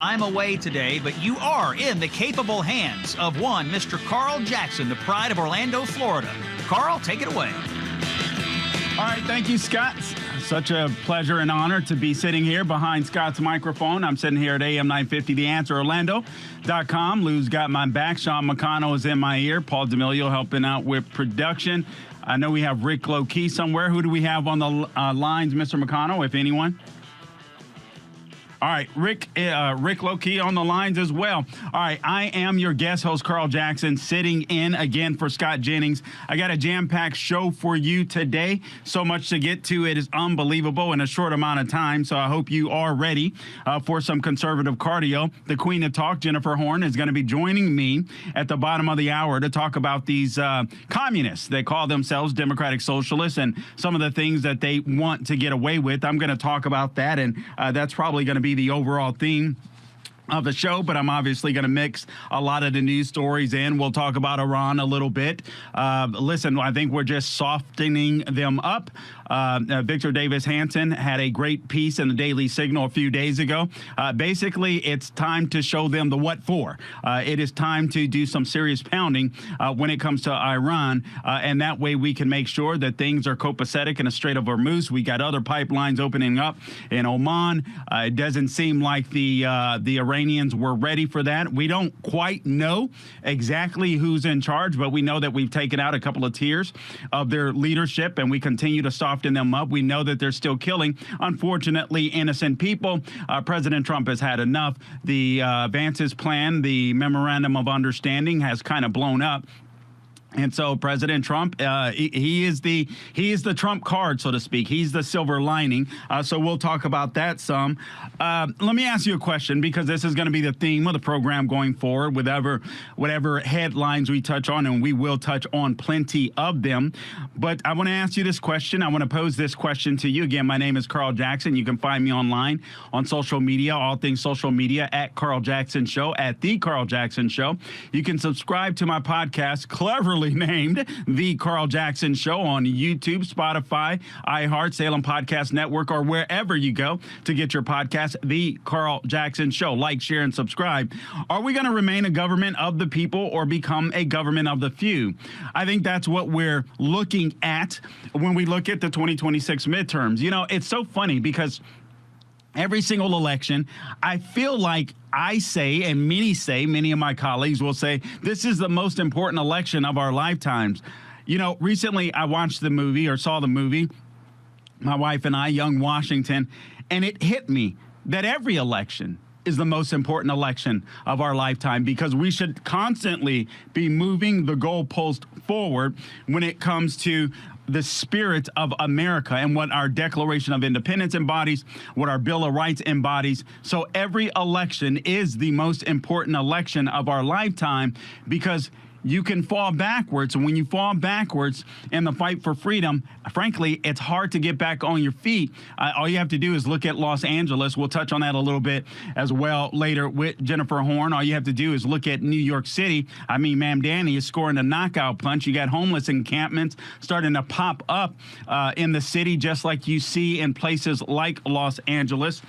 I'm away today, but you are in the capable hands of one Mr. Carl Jackson, the pride of Orlando, Florida. Carl, take it away. All right, thank you, Scott. Such a pleasure and honor to be sitting here behind Scott's microphone. I'm sitting here at AM 950, The Answer, Orlando.com. Lou's got my back. Sean McConnell is in my ear. Paul D'Amelio helping out with production. I know we have Rick Low-Key somewhere. Who do we have on the lines, Mr. McConnell, if anyone? All right, Rick Low-Key on the lines as well. All right, I am your guest host, Carl Jackson, sitting in again for Scott Jennings. I got a jam-packed show for you today. So much to get to. It is unbelievable in a short amount of time, so I hope you are ready for some conservative cardio. The Queen of Talk, Jennifer Horn, is going to be joining me at the bottom of the hour to talk about these communists. They call themselves Democratic Socialists and some of the things that they want to get away with. I'm going to talk about that, and that's probably going to be the overall theme of the show, but I'm obviously going to mix a lot of the news stories in. We'll talk about Iran a little bit. Listen, I think we're just softening them up. Victor Davis Hanson had a great piece in the Daily Signal a few days ago. Basically, it's time to show them the what for. It is time to do some serious pounding when it comes to Iran, and that way we can make sure that things are copacetic in a Strait of Hormuz. We got other pipelines opening up in Oman. It doesn't seem like the Iranians were ready for that. We don't quite know exactly who's in charge, but we know that we've taken out a couple of tiers of their leadership, and we continue to soften them up. We know that they're still killing, unfortunately, innocent people. President Trump has had enough. The Vance's plan, the memorandum of understanding, has kind of blown up. And so President Trump, he is the Trump card, so to speak. He's the silver lining. So we'll talk about that some. Let me ask you a question, because this is going to be the theme of the program going forward, whatever headlines we touch on, and we will touch on plenty of them. But I want to ask you this question. I want to pose this question to you. Again, my name is Carl Jackson. You can find me online on social media, all things social media, at Carl Jackson Show, at The Carl Jackson Show. You can subscribe to my podcast, cleverly named The Carl Jackson Show, on YouTube, Spotify, iHeart, Salem Podcast Network, or wherever you go to get your podcast, The Carl Jackson Show. Like, share, and subscribe. Are we going to remain a government of the people or become a government of the few? I think that's what we're looking at when we look at the 2026 midterms. You know, it's so funny because every single election, I feel like I say, and many of my colleagues will say, this is the most important election of our lifetimes. You know, recently I watched the movie, or saw the movie, my wife and I, Young Washington, and it hit me that every election is the most important election of our lifetime, because we should constantly be moving the goalpost forward when it comes to the spirit of America and what our Declaration of Independence embodies, what our Bill of Rights embodies. So every election is the most important election of our lifetime, because you can fall backwards. And when you fall backwards in the fight for freedom, frankly, it's hard to get back on your feet. All you have to do is look at Los Angeles. We'll touch on that a little bit as well later with Jennifer Horn. All you have to do is look at New York City. I mean, Ma'am Danny is scoring a knockout punch. You got homeless encampments starting to pop up in the city, just like you see in places like Los Angeles.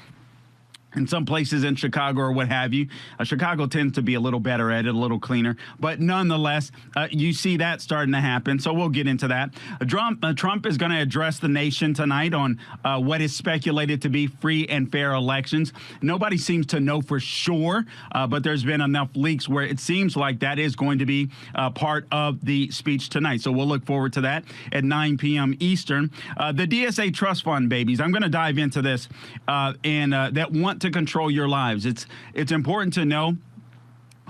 In some places in Chicago or what have you. Chicago tends to be a little better at it, a little cleaner. But nonetheless, you see that starting to happen. So we'll get into that. Trump is going to address the nation tonight on what is speculated to be free and fair elections. Nobody seems to know for sure, but there's been enough leaks where it seems like that is going to be part of the speech tonight. So we'll look forward to that at 9 p.m. Eastern. The DSA trust fund babies. I'm going to dive into this and that want to control your lives. It's important to know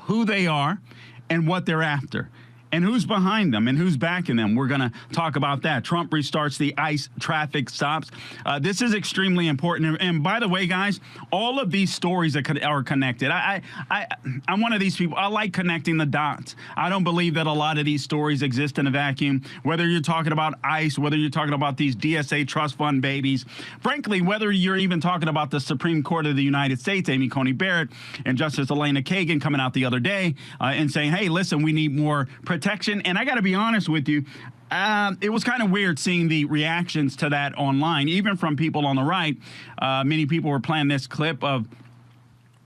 who they are and what they're after, and who's behind them and who's backing them. We're going to talk about that. Trump restarts the ICE traffic stops. This is extremely important. And by the way, guys, all of these stories are connected. I'm one of these people. I like connecting the dots. I don't believe that a lot of these stories exist in a vacuum, whether you're talking about ICE, whether you're talking about these DSA trust fund babies, frankly, whether you're even talking about the Supreme Court of the United States, Amy Coney Barrett and Justice Elena Kagan coming out the other day and saying, hey, listen, we need more protection. And I got to be honest with you, it was kind of weird seeing the reactions to that online, even from people on the right. Many people were playing this clip of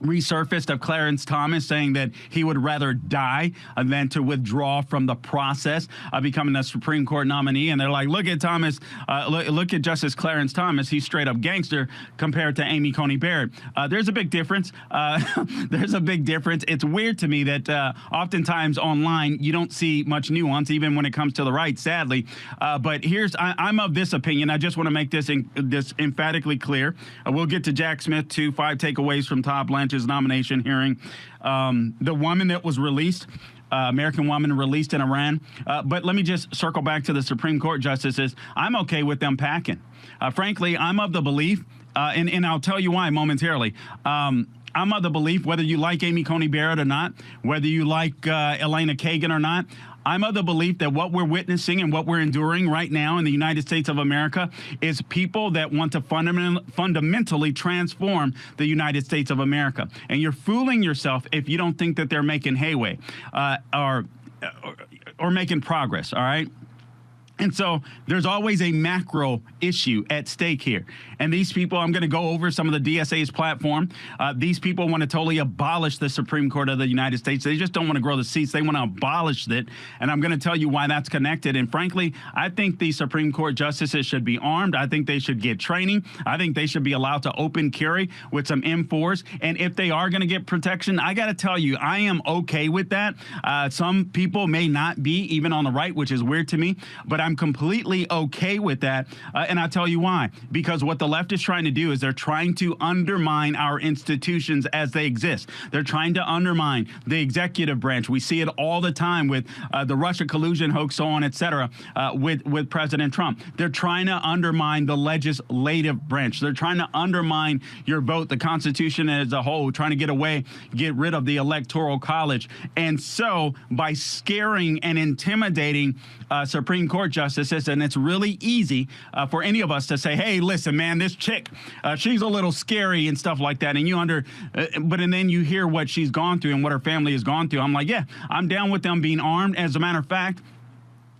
resurfaced of Clarence Thomas saying that he would rather die than to withdraw from the process of becoming a Supreme Court nominee. And they're like, look at Thomas, look at Justice Clarence Thomas. He's straight up gangster compared to Amy Coney Barrett. There's a big difference. There's a big difference. It's weird to me that oftentimes online you don't see much nuance, even when it comes to the right, sadly. But I'm of this opinion. I just want to make this emphatically clear. We'll get to Jack Smith, 5 takeaways from Todd Blanche's nomination hearing. The woman that was released, American woman released in Iran. But let me just circle back to the Supreme Court justices. I'm okay with them packing. Frankly, I'm of the belief, and I'll tell you why momentarily. I'm of the belief, whether you like Amy Coney Barrett or not, whether you like Elena Kagan or not, I'm of the belief that what we're witnessing and what we're enduring right now in the United States of America is people that want to fundamentally transform the United States of America. And you're fooling yourself if you don't think that they're making headway or making progress, all right? And so there's always a macro issue at stake here. And these people, I'm going to go over some of the DSA's platform. These people want to totally abolish the Supreme Court of the United States. They just don't want to grow the seats. They want to abolish it. And I'm going to tell you why that's connected. And frankly, I think the Supreme Court justices should be armed. I think they should get training. I think they should be allowed to open carry with some M4s. And if they are going to get protection, I got to tell you, I am okay with that. Some people may not be, even on the right, which is weird to me. But I'm completely okay with that. And I'll tell you why. Because what the left is trying to do is they're trying to undermine our institutions as they exist. They're trying to undermine the executive branch. We see it all the time with the Russia collusion hoax, so on, et cetera, with President Trump. They're trying to undermine the legislative branch. They're trying to undermine your vote, the Constitution as a whole, trying to get rid of the Electoral College. And so by scaring and intimidating Supreme Court justices, and it's really easy for any of us to say, hey, listen, man, this chick, she's a little scary and stuff like that. And and then you hear what she's gone through and what her family has gone through. I'm like, yeah, I'm down with them being armed. As a matter of fact,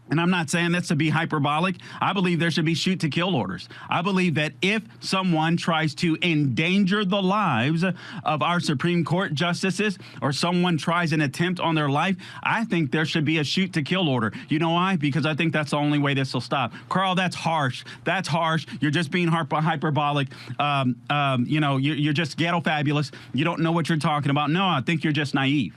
and I'm not saying this to be hyperbolic, I believe there should be shoot-to-kill orders. I believe that if someone tries to endanger the lives of our Supreme Court justices or someone tries an attempt on their life, I think there should be a shoot-to-kill order. You know why? Because I think that's the only way this will stop. Carl, that's harsh. That's harsh. You're just being hyperbolic. You're just ghetto fabulous. You don't know what you're talking about. No, I think you're just naive.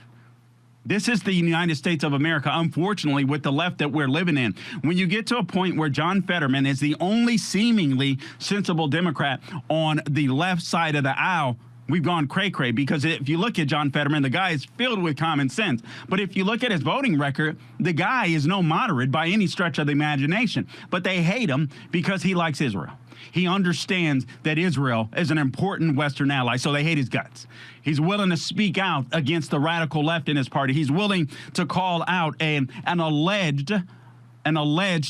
This is the United States of America, unfortunately, with the left that we're living in. When you get to a point where John Fetterman is the only seemingly sensible Democrat on the left side of the aisle, we've gone cray-cray, because if you look at John Fetterman, the guy is filled with common sense. But if you look at his voting record, the guy is no moderate by any stretch of the imagination. But they hate him because he likes Israel. He understands that Israel is an important Western ally, so they hate his guts. He's willing to speak out against the radical left in his party. He's willing to call out an alleged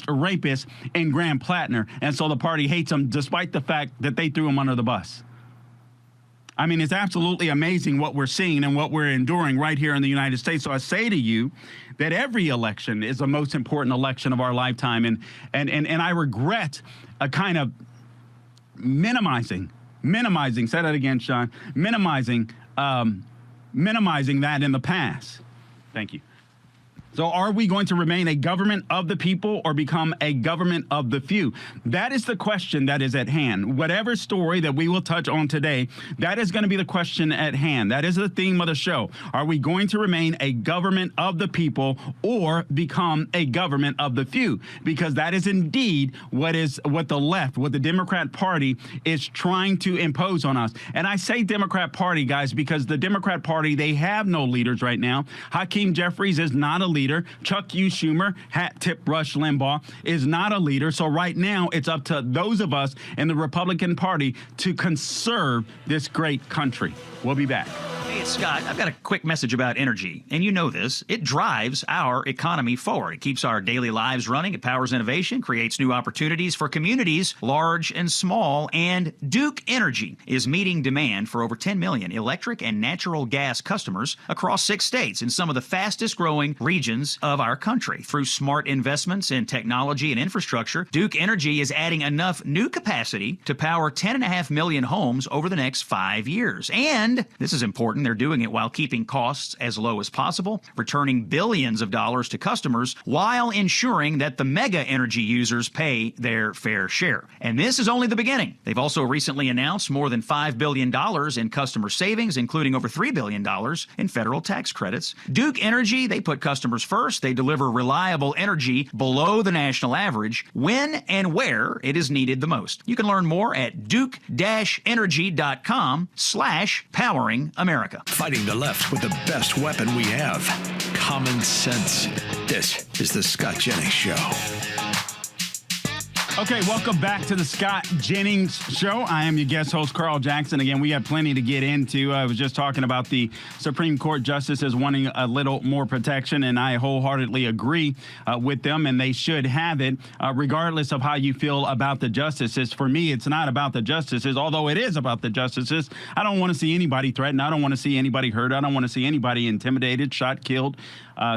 rapist in Grand Plattner, and so the party hates him despite the fact that they threw him under the bus. I mean, it's absolutely amazing what we're seeing and what we're enduring right here in the United States. So I say to you that every election is the most important election of our lifetime, and I regret a kind of minimizing, say that again, Sean, minimizing that in the past. Thank you. So are we going to remain a government of the people or become a government of the few? That is the question that is at hand. Whatever story that we will touch on today, that is going to be the question at hand. That is the theme of the show. Are we going to remain a government of the people or become a government of the few? Because that is indeed what the left, what the Democrat Party is trying to impose on us. And I say Democrat Party, guys, because the Democrat Party, they have no leaders right now. Hakeem Jeffries is not a leader. Chuck U. Schumer, hat tip Rush Limbaugh, is not a leader. So right now it's up to those of us in the Republican Party to conserve this great country. We'll be back. Hey, it's Scott. I've got a quick message about energy. And you know this. It drives our economy forward. It keeps our daily lives running. It powers innovation, creates new opportunities for communities, large and small. And Duke Energy is meeting demand for over 10 million electric and natural gas customers across 6 states in some of the fastest growing regions of our country. Through smart investments in technology and infrastructure, Duke Energy is adding enough new capacity to power 10.5 million homes over the next 5 years. And this is important. They're doing it while keeping costs as low as possible, returning billions of dollars to customers while ensuring that the mega energy users pay their fair share. And this is only the beginning. They've also recently announced more than $5 billion in customer savings, including over $3 billion in federal tax credits. Duke Energy, they put customers first. They deliver reliable energy below the national average when and where it is needed the most. You can learn more at duke-energy.com/powering America. Fighting the left with the best weapon we have, common sense. This is the Scott Jennings Show. Okay, welcome back to the Scott Jennings Show. I am your guest host, Carl Jackson. Again, we have plenty to get into. I was just talking about the Supreme Court justices wanting a little more protection, and I wholeheartedly agree with them, and they should have it, regardless of how you feel about the justices. For me, it's not about the justices, although it is about the justices. I don't want to see anybody threatened. I don't want to see anybody hurt. I don't want to see anybody intimidated, shot, killed,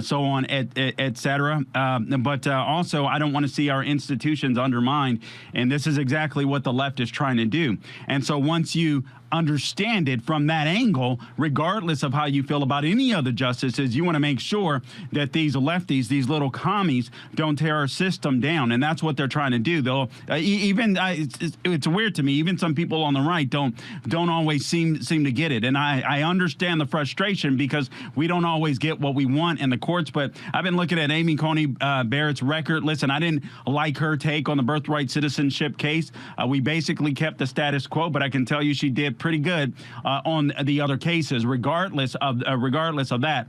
so on, et cetera. But also, I don't want to see our institutions undermined. And this is exactly what the left is trying to do. And so once you understand it from that angle, regardless of how you feel about any of the justices, you want to make sure that these lefties, these little commies, don't tear our system down. And that's what they're trying to do. They'll it's weird to me. Even some people on the right don't always seem to get it. And I understand the frustration because we don't always get what we want in the courts. But I've been looking at Amy Coney Barrett's record. Listen, I didn't like her take on the birthright citizenship case. We basically kept the status quo, but I can tell you she did pretty good on the other cases. Regardless of that,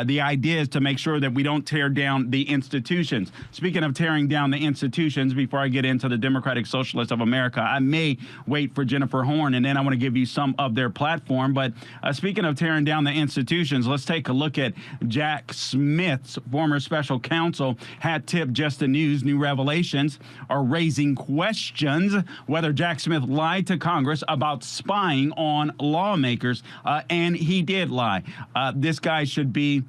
the idea is to make sure that we don't tear down the institutions. Speaking of tearing down the institutions, before I get into the Democratic Socialists of America, I may wait for Jennifer Horn, and then I want to give you some of their platform. But speaking of tearing down the institutions, let's take a look at Jack Smith's former special counsel. Hat tip, just the news. New revelations are raising questions whether Jack Smith lied to Congress about spying on lawmakers, and he did lie. This guy should be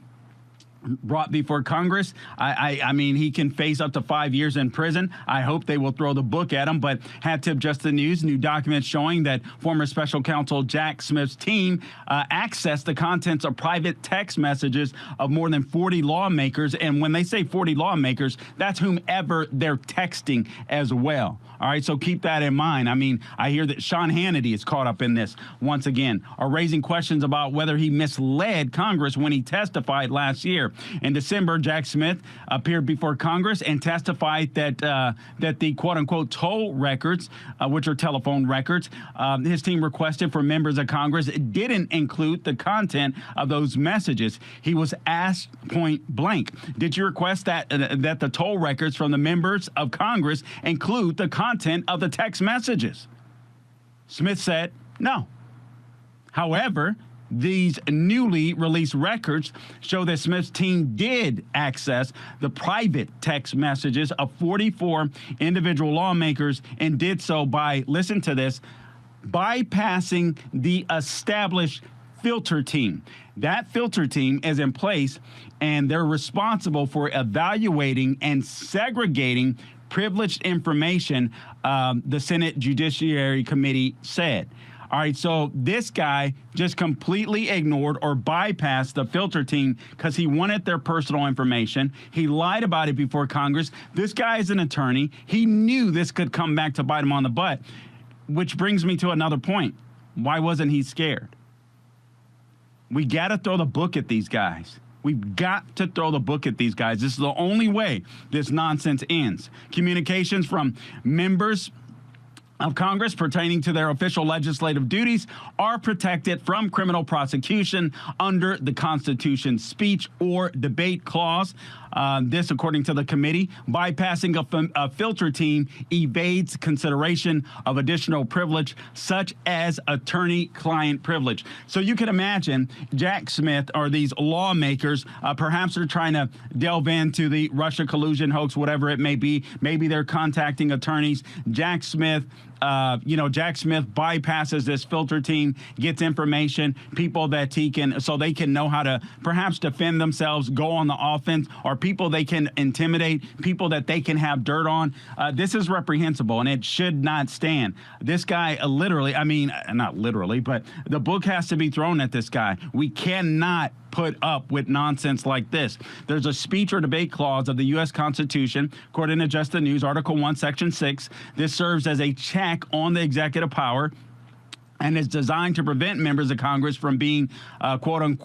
brought before Congress. I mean, he can face up to 5 years in prison. I hope they will throw the book at him. But hat tip, just the news. New documents showing that former special counsel Jack Smith's team accessed the contents of private text messages of more than 40 lawmakers. And when they say 40 lawmakers, that's whomever they're texting as well. All right, so keep that in mind. I mean, I hear that Sean Hannity is caught up in this once again, are raising questions about whether he misled Congress when he testified last year. In December, Jack Smith appeared before Congress and testified that the quote-unquote toll records, which are telephone records, his team requested for members of Congress didn't include the content of those messages. He was asked point blank, did you request that the toll records from the members of Congress include the content of the text messages? Smith said no. However, these newly released records show that Smith's team did access the private text messages of 44 individual lawmakers and did so by, listen to this, bypassing the established filter team. That filter team is in place, and they're responsible for evaluating and segregating privileged information, the Senate Judiciary Committee said. All right, so this guy just completely ignored or bypassed the filter team because he wanted their personal information. He lied about it before Congress. This guy is an attorney. He knew this could come back to bite him on the butt, which brings me to another point. Why wasn't he scared? We got to throw the book at these guys. We've got to throw the book at these guys. This is the only way this nonsense ends. Communications from members of Congress pertaining to their official legislative duties are protected from criminal prosecution under the Constitution's speech or debate clause. This, according to the committee, bypassing a filter team evades consideration of additional privilege, such as attorney-client privilege. So you can imagine Jack Smith or these lawmakers, perhaps they're trying to delve into the Russia collusion hoax, whatever it may be. Maybe they're contacting attorneys. Jack Smith bypasses this filter team, gets information, people that he can, so they can know how to perhaps defend themselves, go on the offense, or people they can intimidate, people that they can have dirt on. This is reprehensible, and it should not stand. This guy literally, I mean, not literally, but the book has to be thrown at this guy. We cannot put up with nonsense like this. There's a speech or debate clause of the U.S. Constitution, according to Just the News, Article 1, Section 6. This serves as a check on the executive power and is designed to prevent members of Congress from being, quote,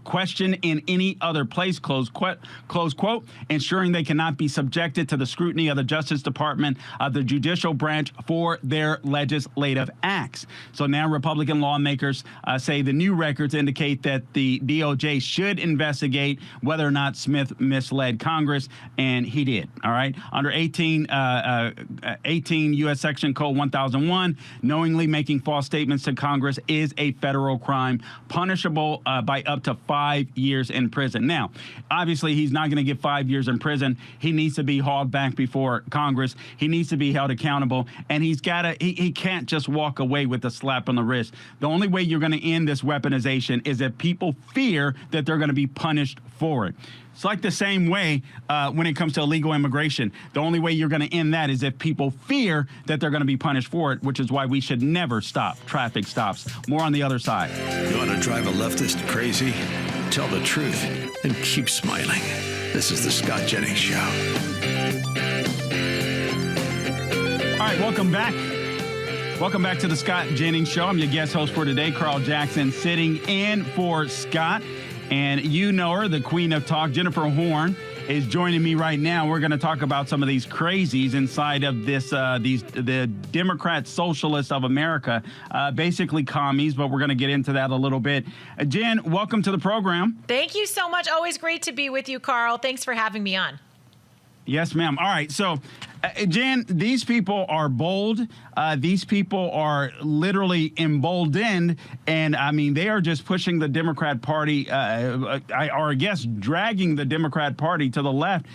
questioned in any other place, close quote, ensuring they cannot be subjected to the scrutiny of the Justice Department, the judicial branch, for their legislative acts. So now Republican lawmakers say the new records indicate that the DOJ should investigate whether or not Smith misled Congress, and he did, all right? Under 18 U.S. Section Code 1001, knowingly making false statements to Congress is a federal crime, punishable by up to 5 years in prison. Now, obviously, he's not going to get 5 years in prison. He needs to be hauled back before Congress. He needs to be held accountable, and he can't just walk away with a slap on the wrist. The only way you're going to end this weaponization is if people fear that they're going to be punished for it. It's like the same way when it comes to illegal immigration. The only way you're going to end that is if people fear that they're going to be punished for it, which is why we should never stop traffic stops. More on the other side. You want to drive a leftist crazy? Tell the truth and keep smiling. This is the Scott Jennings Show. All right, welcome back. Welcome back to the Scott Jennings Show. I'm your guest host for today, Carl Jackson, sitting in for Scott. And you know her, the queen of talk, Jennifer Horn, is joining me right now. We're going to talk about some of these crazies inside of the Democratic Socialists of America, basically commies, but we're going to get into that a little bit. Jen, welcome to the program. Thank you so much. Always great to be with you, Carl. Thanks for having me on. Yes, ma'am. All right. So, Jen, these people are bold. These people are literally emboldened. And, I mean, they are just pushing the Democrat Party, or I guess dragging the Democrat Party to the left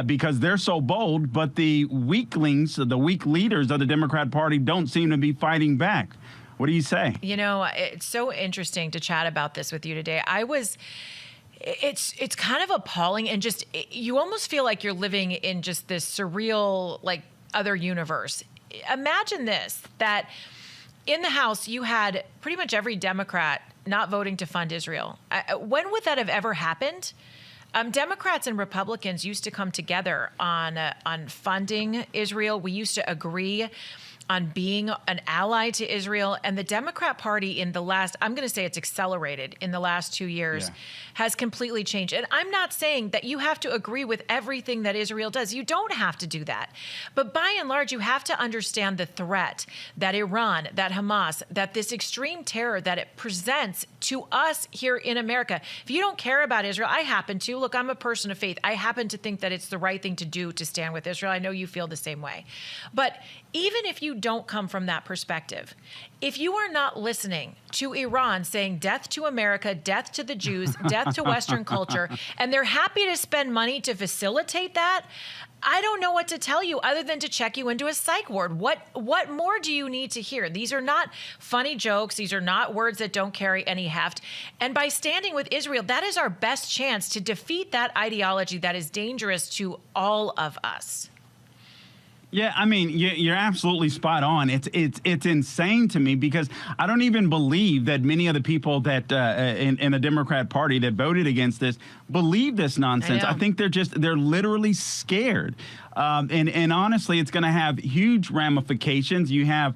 because they're so bold. But the weaklings, the weak leaders of the Democrat Party don't seem to be fighting back. What do you say? You know, it's so interesting to chat about this with you today. It's kind of appalling, and just you almost feel like you're living in just this surreal, like, other universe. Imagine this, that in the House you had pretty much every Democrat not voting to fund Israel. When would that have ever happened? Democrats and Republicans used to come together on funding Israel. We used to agree on being an ally to Israel. And the Democrat Party in the last, I'm going to say it's accelerated in the last 2 years, has completely changed. And I'm not saying that you have to agree with everything that Israel does. You don't have to do that. But by and large, you have to understand the threat that Iran, that Hamas, that this extreme terror that it presents to us here in America. If you don't care about Israel, I happen to. Look, I'm a person of faith. I happen to think that it's the right thing to do to stand with Israel. I know you feel the same way. But even if you don't come from that perspective, if you are not listening to Iran saying death to America, death to the Jews, death to Western culture, and they're happy to spend money to facilitate that, I don't know what to tell you other than to check you into a psych ward. What more do you need to hear? These are not funny jokes. These are not words that don't carry any heft. And by standing with Israel, that is our best chance to defeat that ideology that is dangerous to all of us. Yeah, I mean, you're absolutely spot on. It's insane to me because I don't even believe that many of the people that in the Democrat Party that voted against this believe this nonsense. I think they're literally scared. And honestly, it's going to have huge ramifications. You have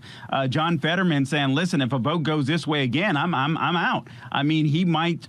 John Fetterman saying, listen, if a vote goes this way again, I'm out. I mean, he might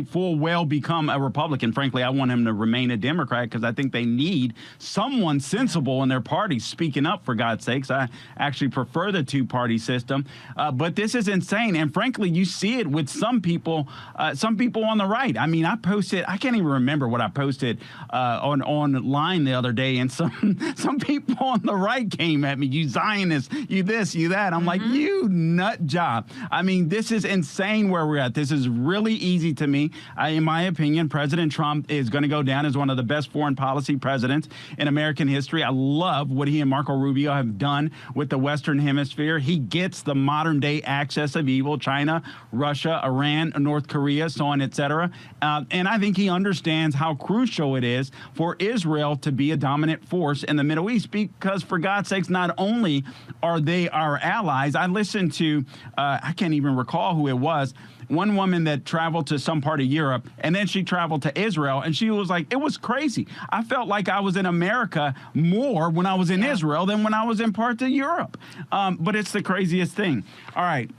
full well become a Republican. Frankly, I want him to remain a Democrat because I think they need someone sensible in their party speaking up, for God's sakes. I actually prefer the two-party system. But this is insane. And frankly, you see it with some people on the right. I mean, I can't even remember what I posted online the other day, and some people on the right came at me, you Zionists, you this, you that. I'm like, you nut job. I mean, this is insane where we're at. This is really easy to me. In my opinion, President Trump is going to go down as one of the best foreign policy presidents in American history. I love what he and Marco Rubio have done with the Western Hemisphere. He gets the modern day axis of evil: China, Russia, Iran, North Korea, so on, etc. And I think he understands how crucial it is for Israel to be a dominant force in the Middle East, because for God's sakes, not only are they our allies. I listened to, I can't even recall who it was, one woman that traveled to some part of Europe, and then she traveled to Israel, and she was like, it was crazy. I felt like I was in America more when I was in Israel than when I was in parts of Europe. But it's the craziest thing. All right.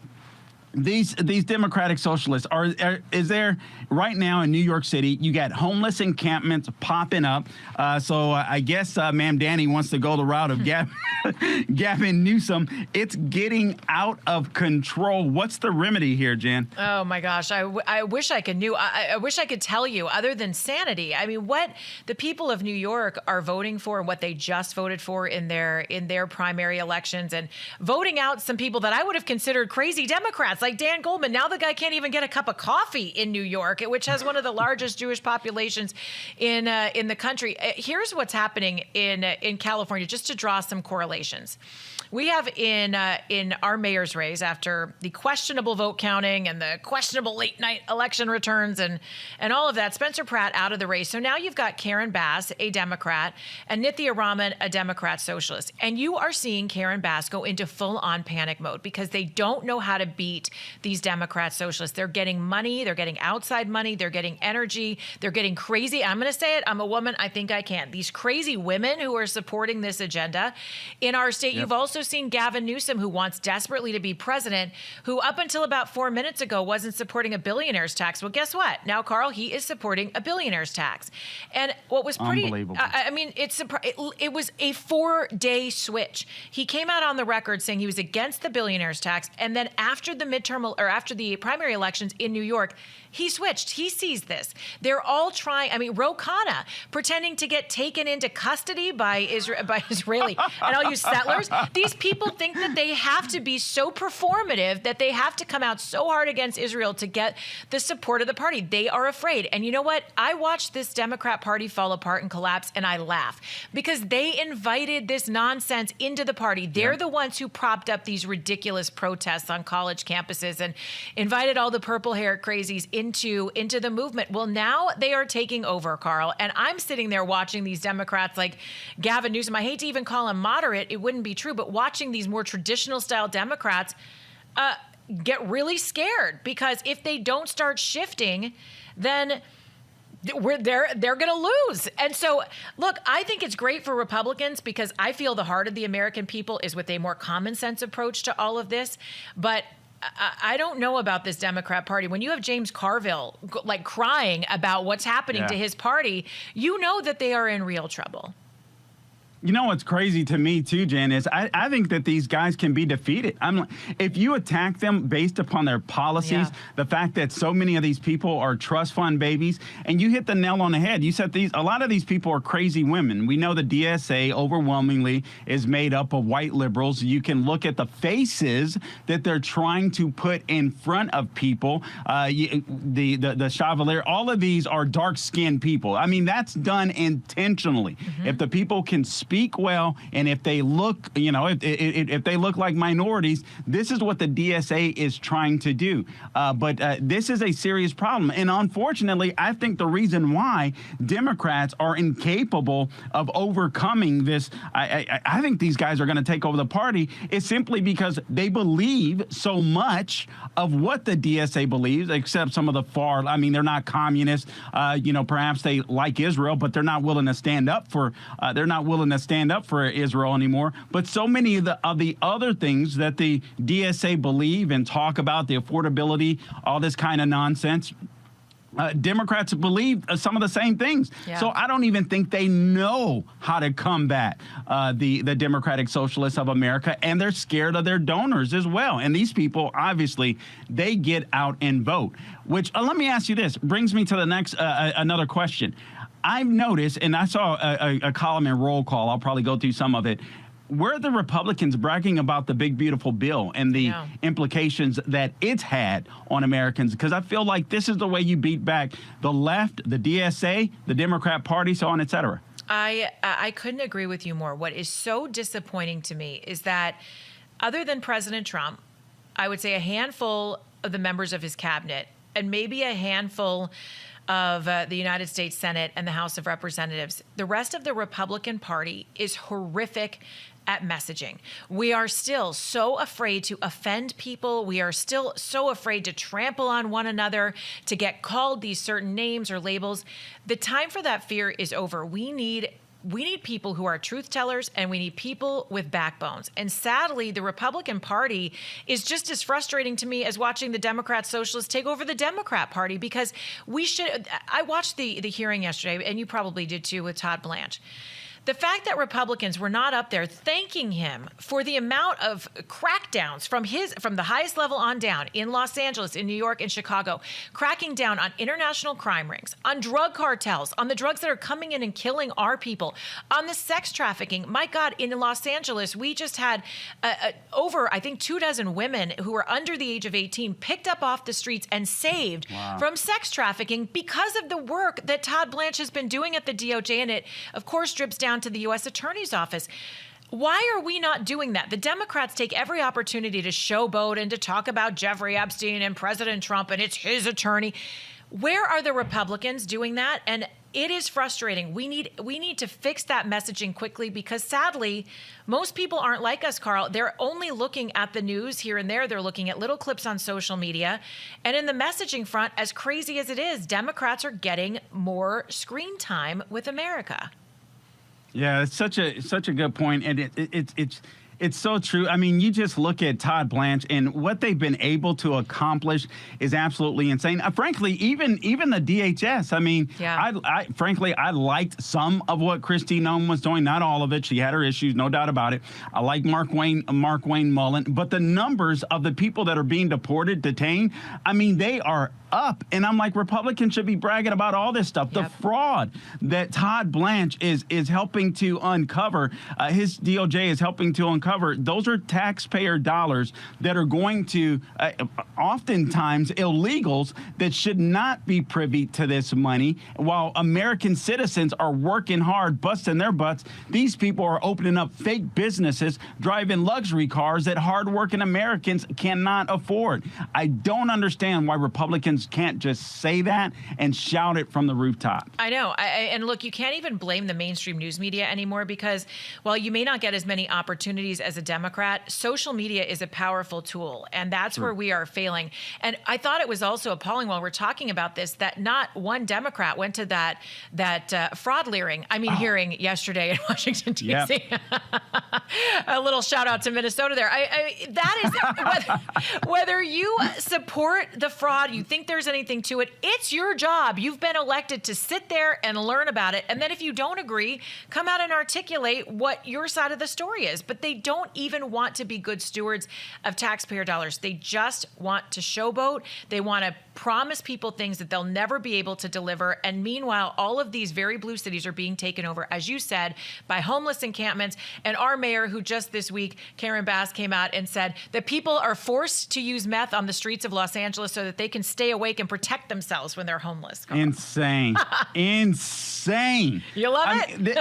These Democratic Socialists is there right now in New York City? You got homeless encampments popping up. So I guess Ma'am Danny wants to go the route of Gavin Newsom. It's getting out of control. What's the remedy here, Jen? Oh my gosh, I wish I could I wish I could tell you other than sanity. I mean, what the people of New York are voting for and what they just voted for in their primary elections, and voting out some people that I would have considered crazy Democrats, like Dan Goldman. Now the guy can't even get a cup of coffee in New York, which has one of the largest Jewish populations in the country. Here's what's happening in California, just to draw some correlations. We have in our mayor's race, after the questionable vote counting and the questionable late night election returns and all of that, Spencer Pratt out of the race. So now you've got Karen Bass, a Democrat, and Nithya Raman, a Democrat socialist. And you are seeing Karen Bass go into full-on panic mode because they don't know how to beat these Democrat socialists. They're getting money. They're getting outside money. They're getting energy. They're getting crazy. I'm going to say it. I'm a woman. I think I can. These crazy women who are supporting this agenda in our state. You've also seen Gavin Newsom, who wants desperately to be president, who up until about 4 minutes ago wasn't supporting a billionaire's tax. Well, guess what? Now, Carl, he is supporting a billionaire's tax. And what was pretty, unbelievable. I mean, it was a 4-day switch. He came out on the record saying he was against the billionaire's tax. And then after the primary elections in New York, he switched. He sees this. They're all trying. I mean, Ro Khanna pretending to get taken into custody by Israeli, and I'll use settlers. These people think that they have to be so performative that they have to come out so hard against Israel to get the support of the party. They are afraid. And you know what? I watched this Democrat Party fall apart and collapse, and I laugh because they invited this nonsense into the party. They're the ones who propped up these ridiculous protests on college campuses and invited all the purple hair crazies into the movement. Well, now they are taking over, Carl. And I'm sitting there watching these Democrats like Gavin Newsom. I hate to even call him moderate. It wouldn't be true. But watching these more traditional style Democrats get really scared, because if they don't start shifting, then they're going to lose. And so, look, I think it's great for Republicans because I feel the heart of the American people is with a more common sense approach to all of this. But I don't know about this Democrat Party. When you have James Carville like crying about what's happening to his party, you know that they are in real trouble. You know what's crazy to me too, Jen, is I think that these guys can be defeated. If you attack them based upon their policies, the fact that so many of these people are trust fund babies, and you hit the nail on the head. You said a lot of these people are crazy women. We know the DSA overwhelmingly is made up of white liberals. You can look at the faces that they're trying to put in front of people. The Chevalier, all of these are dark-skinned people. I mean, that's done intentionally. If the people can speak well, and if they look, if they look like minorities, this is what the DSA is trying to do. But this is a serious problem. And unfortunately, I think the reason why Democrats are incapable of overcoming this, I think these guys are going to take over the party, is simply because they believe so much of what the DSA believes, except some of the far, they're not communists. Perhaps they like Israel, but they're not willing to stand up for, they're not willing to stand up for Israel anymore. But so many of the other things that the DSA believe and talk about, the affordability, all this kind of nonsense, Democrats believe some of the same things. Yeah. So I don't even think they know how to combat the Democratic Socialists of America, and they're scared of their donors as well. And these people, obviously, they get out and vote. Which, let me ask you this, brings me to the next, another question. I've noticed, and I saw a column in Roll Call, I'll probably go through some of it, where the Republicans bragging about the big, beautiful bill and the implications that it's had on Americans, because I feel like this is the way you beat back the left, the DSA, the Democrat Party, so on, et cetera. I couldn't agree with you more. What is so disappointing to me is that other than President Trump, I would say a handful of the members of his cabinet and maybe a handful of the United States Senate and the House of Representatives, the rest of the Republican Party is horrific at messaging. We are still so afraid to offend people. We are still so afraid to trample on one another, to get called these certain names or labels. The time for that fear is over. We need people who are truth tellers, and we need people with backbones. And sadly, the Republican Party is just as frustrating to me as watching the Democrat Socialists take over the Democrat Party, because I watched the hearing yesterday, and you probably did too, with Todd Blanche. The fact that Republicans were not up there thanking him for the amount of crackdowns from the highest level on down in Los Angeles, in New York, and Chicago, cracking down on international crime rings, on drug cartels, on the drugs that are coming in and killing our people, on the sex trafficking. My God, in Los Angeles, we just had over, I think, 24 women who were under the age of 18 picked up off the streets and saved from sex trafficking because of the work that Todd Blanche has been doing at the DOJ. And it, of course, drips down to the U.S. Attorney's Office. Why are we not doing that? The Democrats take every opportunity to showboat and to talk about Jeffrey Epstein and President Trump and it's his attorney. Where are the Republicans doing that? And it is frustrating. We need to fix that messaging quickly, because sadly, most people aren't like us, Carl. They're only looking at the news here and there. They're looking at little clips on social media. And in the messaging front, as crazy as it is, Democrats are getting more screen time with America. Yeah, it's such a good point, and it's so true. I mean, you just look at Todd Blanche, and what they've been able to accomplish is absolutely insane. Frankly, even the DHS. I mean, I liked some of what Kristi Noem was doing, not all of it. She had her issues, no doubt about it. I like Mark Wayne Mullen, but the numbers of the people that are being deported, detained, I mean, they are up. And I'm like, Republicans should be bragging about all this stuff. The fraud that Todd Blanche is helping to uncover, his DOJ is helping to uncover, those are taxpayer dollars that are going to, oftentimes, illegals that should not be privy to this money. While American citizens are working hard, busting their butts, these people are opening up fake businesses, driving luxury cars that hardworking Americans cannot afford. I don't understand why Republicans can't just say that and shout it from the rooftop. I know. And look, you can't even blame the mainstream news media anymore, because while you may not get as many opportunities as a Democrat, social media is a powerful tool. And that's where we are failing. And I thought it was also appalling while we're talking about this that not one Democrat went to that fraud hearing yesterday in Washington, D.C. Yep. A little shout out to Minnesota there. That is whether you support the fraud, you think there's anything to it, it's your job. You've been elected to sit there and learn about it. And then if you don't agree, come out and articulate what your side of the story is. But they don't even want to be good stewards of taxpayer dollars. They just want to showboat. They want to promise people things that they'll never be able to deliver. And meanwhile, all of these very blue cities are being taken over, as you said, by homeless encampments. And our mayor, who just this week, Karen Bass, came out and said that people are forced to use meth on the streets of Los Angeles so that they can stay awake and protect themselves when they're homeless. Insane. Insane. You love it?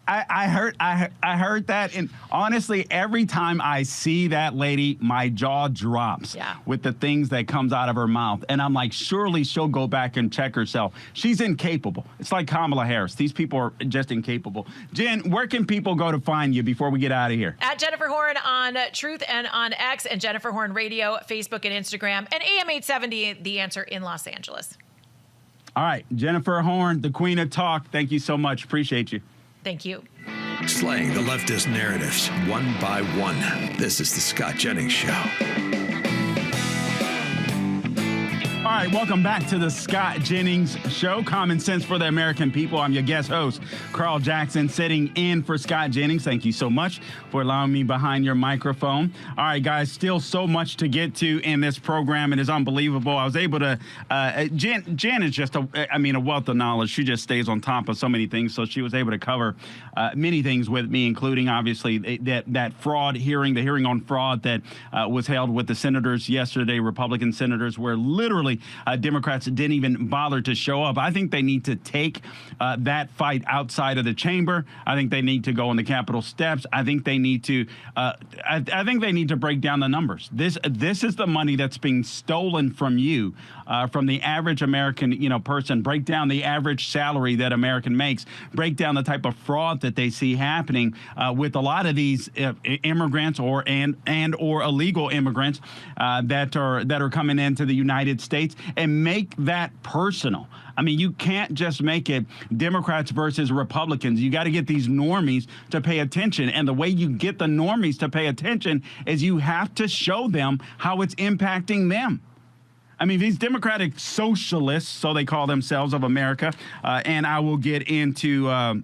I heard that, and honestly, every time I see that lady, my jaw drops with the things that comes out of her mouth, and I'm like, surely she'll go back and check herself. She's incapable. It's like Kamala Harris. These people are just incapable. Jen, where can people go to find you before we get out of here? At Jennifer Horn on Truth and on X, and Jennifer Horn Radio, Facebook and Instagram, and AM 870, The Answer in Los Angeles. All right, Jennifer Horn, the Queen of Talk. Thank you so much. Appreciate you. Thank you. Slaying the leftist narratives one by one. This is the Scott Jennings Show. All right, welcome back to the Scott Jennings Show, Common Sense for the American People. I'm your guest host, Carl Jackson, sitting in for Scott Jennings. Thank you so much for allowing me behind your microphone. All right, guys, still so much to get to in this program. It is unbelievable. I was able to, Jen is just a wealth of knowledge. She just stays on top of so many things. So she was able to cover many things with me, including obviously that fraud hearing, the hearing on fraud that was held with the senators yesterday, Republican senators, where literally Democrats didn't even bother to show up. I think they need to take that fight outside of the chamber. I think they need to go on the Capitol steps. I think they need to. I think they need to break down the numbers. This is the money that's being stolen from you, from the average American person. Break down the average salary that American makes. Break down the type of fraud that they see happening with a lot of these immigrants or illegal immigrants that are coming into the United States, and make that personal. I mean, you can't just make it Democrats versus Republicans. You got to get these normies to pay attention. And the way you get the normies to pay attention is you have to show them how it's impacting them. I mean, these Democratic Socialists, so they call themselves, of America, and I will get into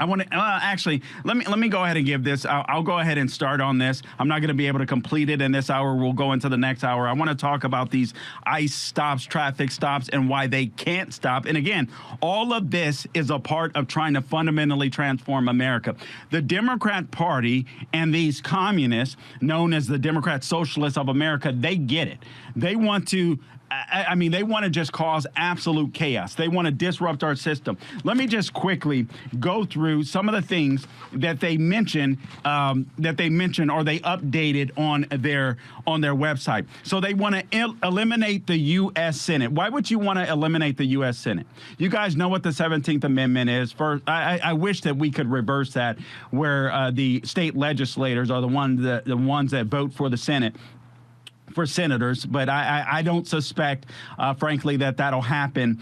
I want to actually let me go ahead and give this. I'll go ahead and start on this. I'm not going to be able to complete it in this hour. We'll go into the next hour. I want to talk about these ICE stops, traffic stops, and why they can't stop. And again, all of this is a part of trying to fundamentally transform America. The Democrat Party and these communists, known as the Democratic Socialists of America, they get it. They want to. They want to just cause absolute chaos. They want to disrupt our system. Let me just quickly go through some of the things that they mentioned, or they updated on their website. So they want to eliminate the U.S. Senate. Why would you want to eliminate the U.S. Senate? You guys know what the 17th Amendment is. First, I wish that we could reverse that, where the state legislators are the ones that vote for the Senate, for senators, but I don't suspect, frankly, that'll happen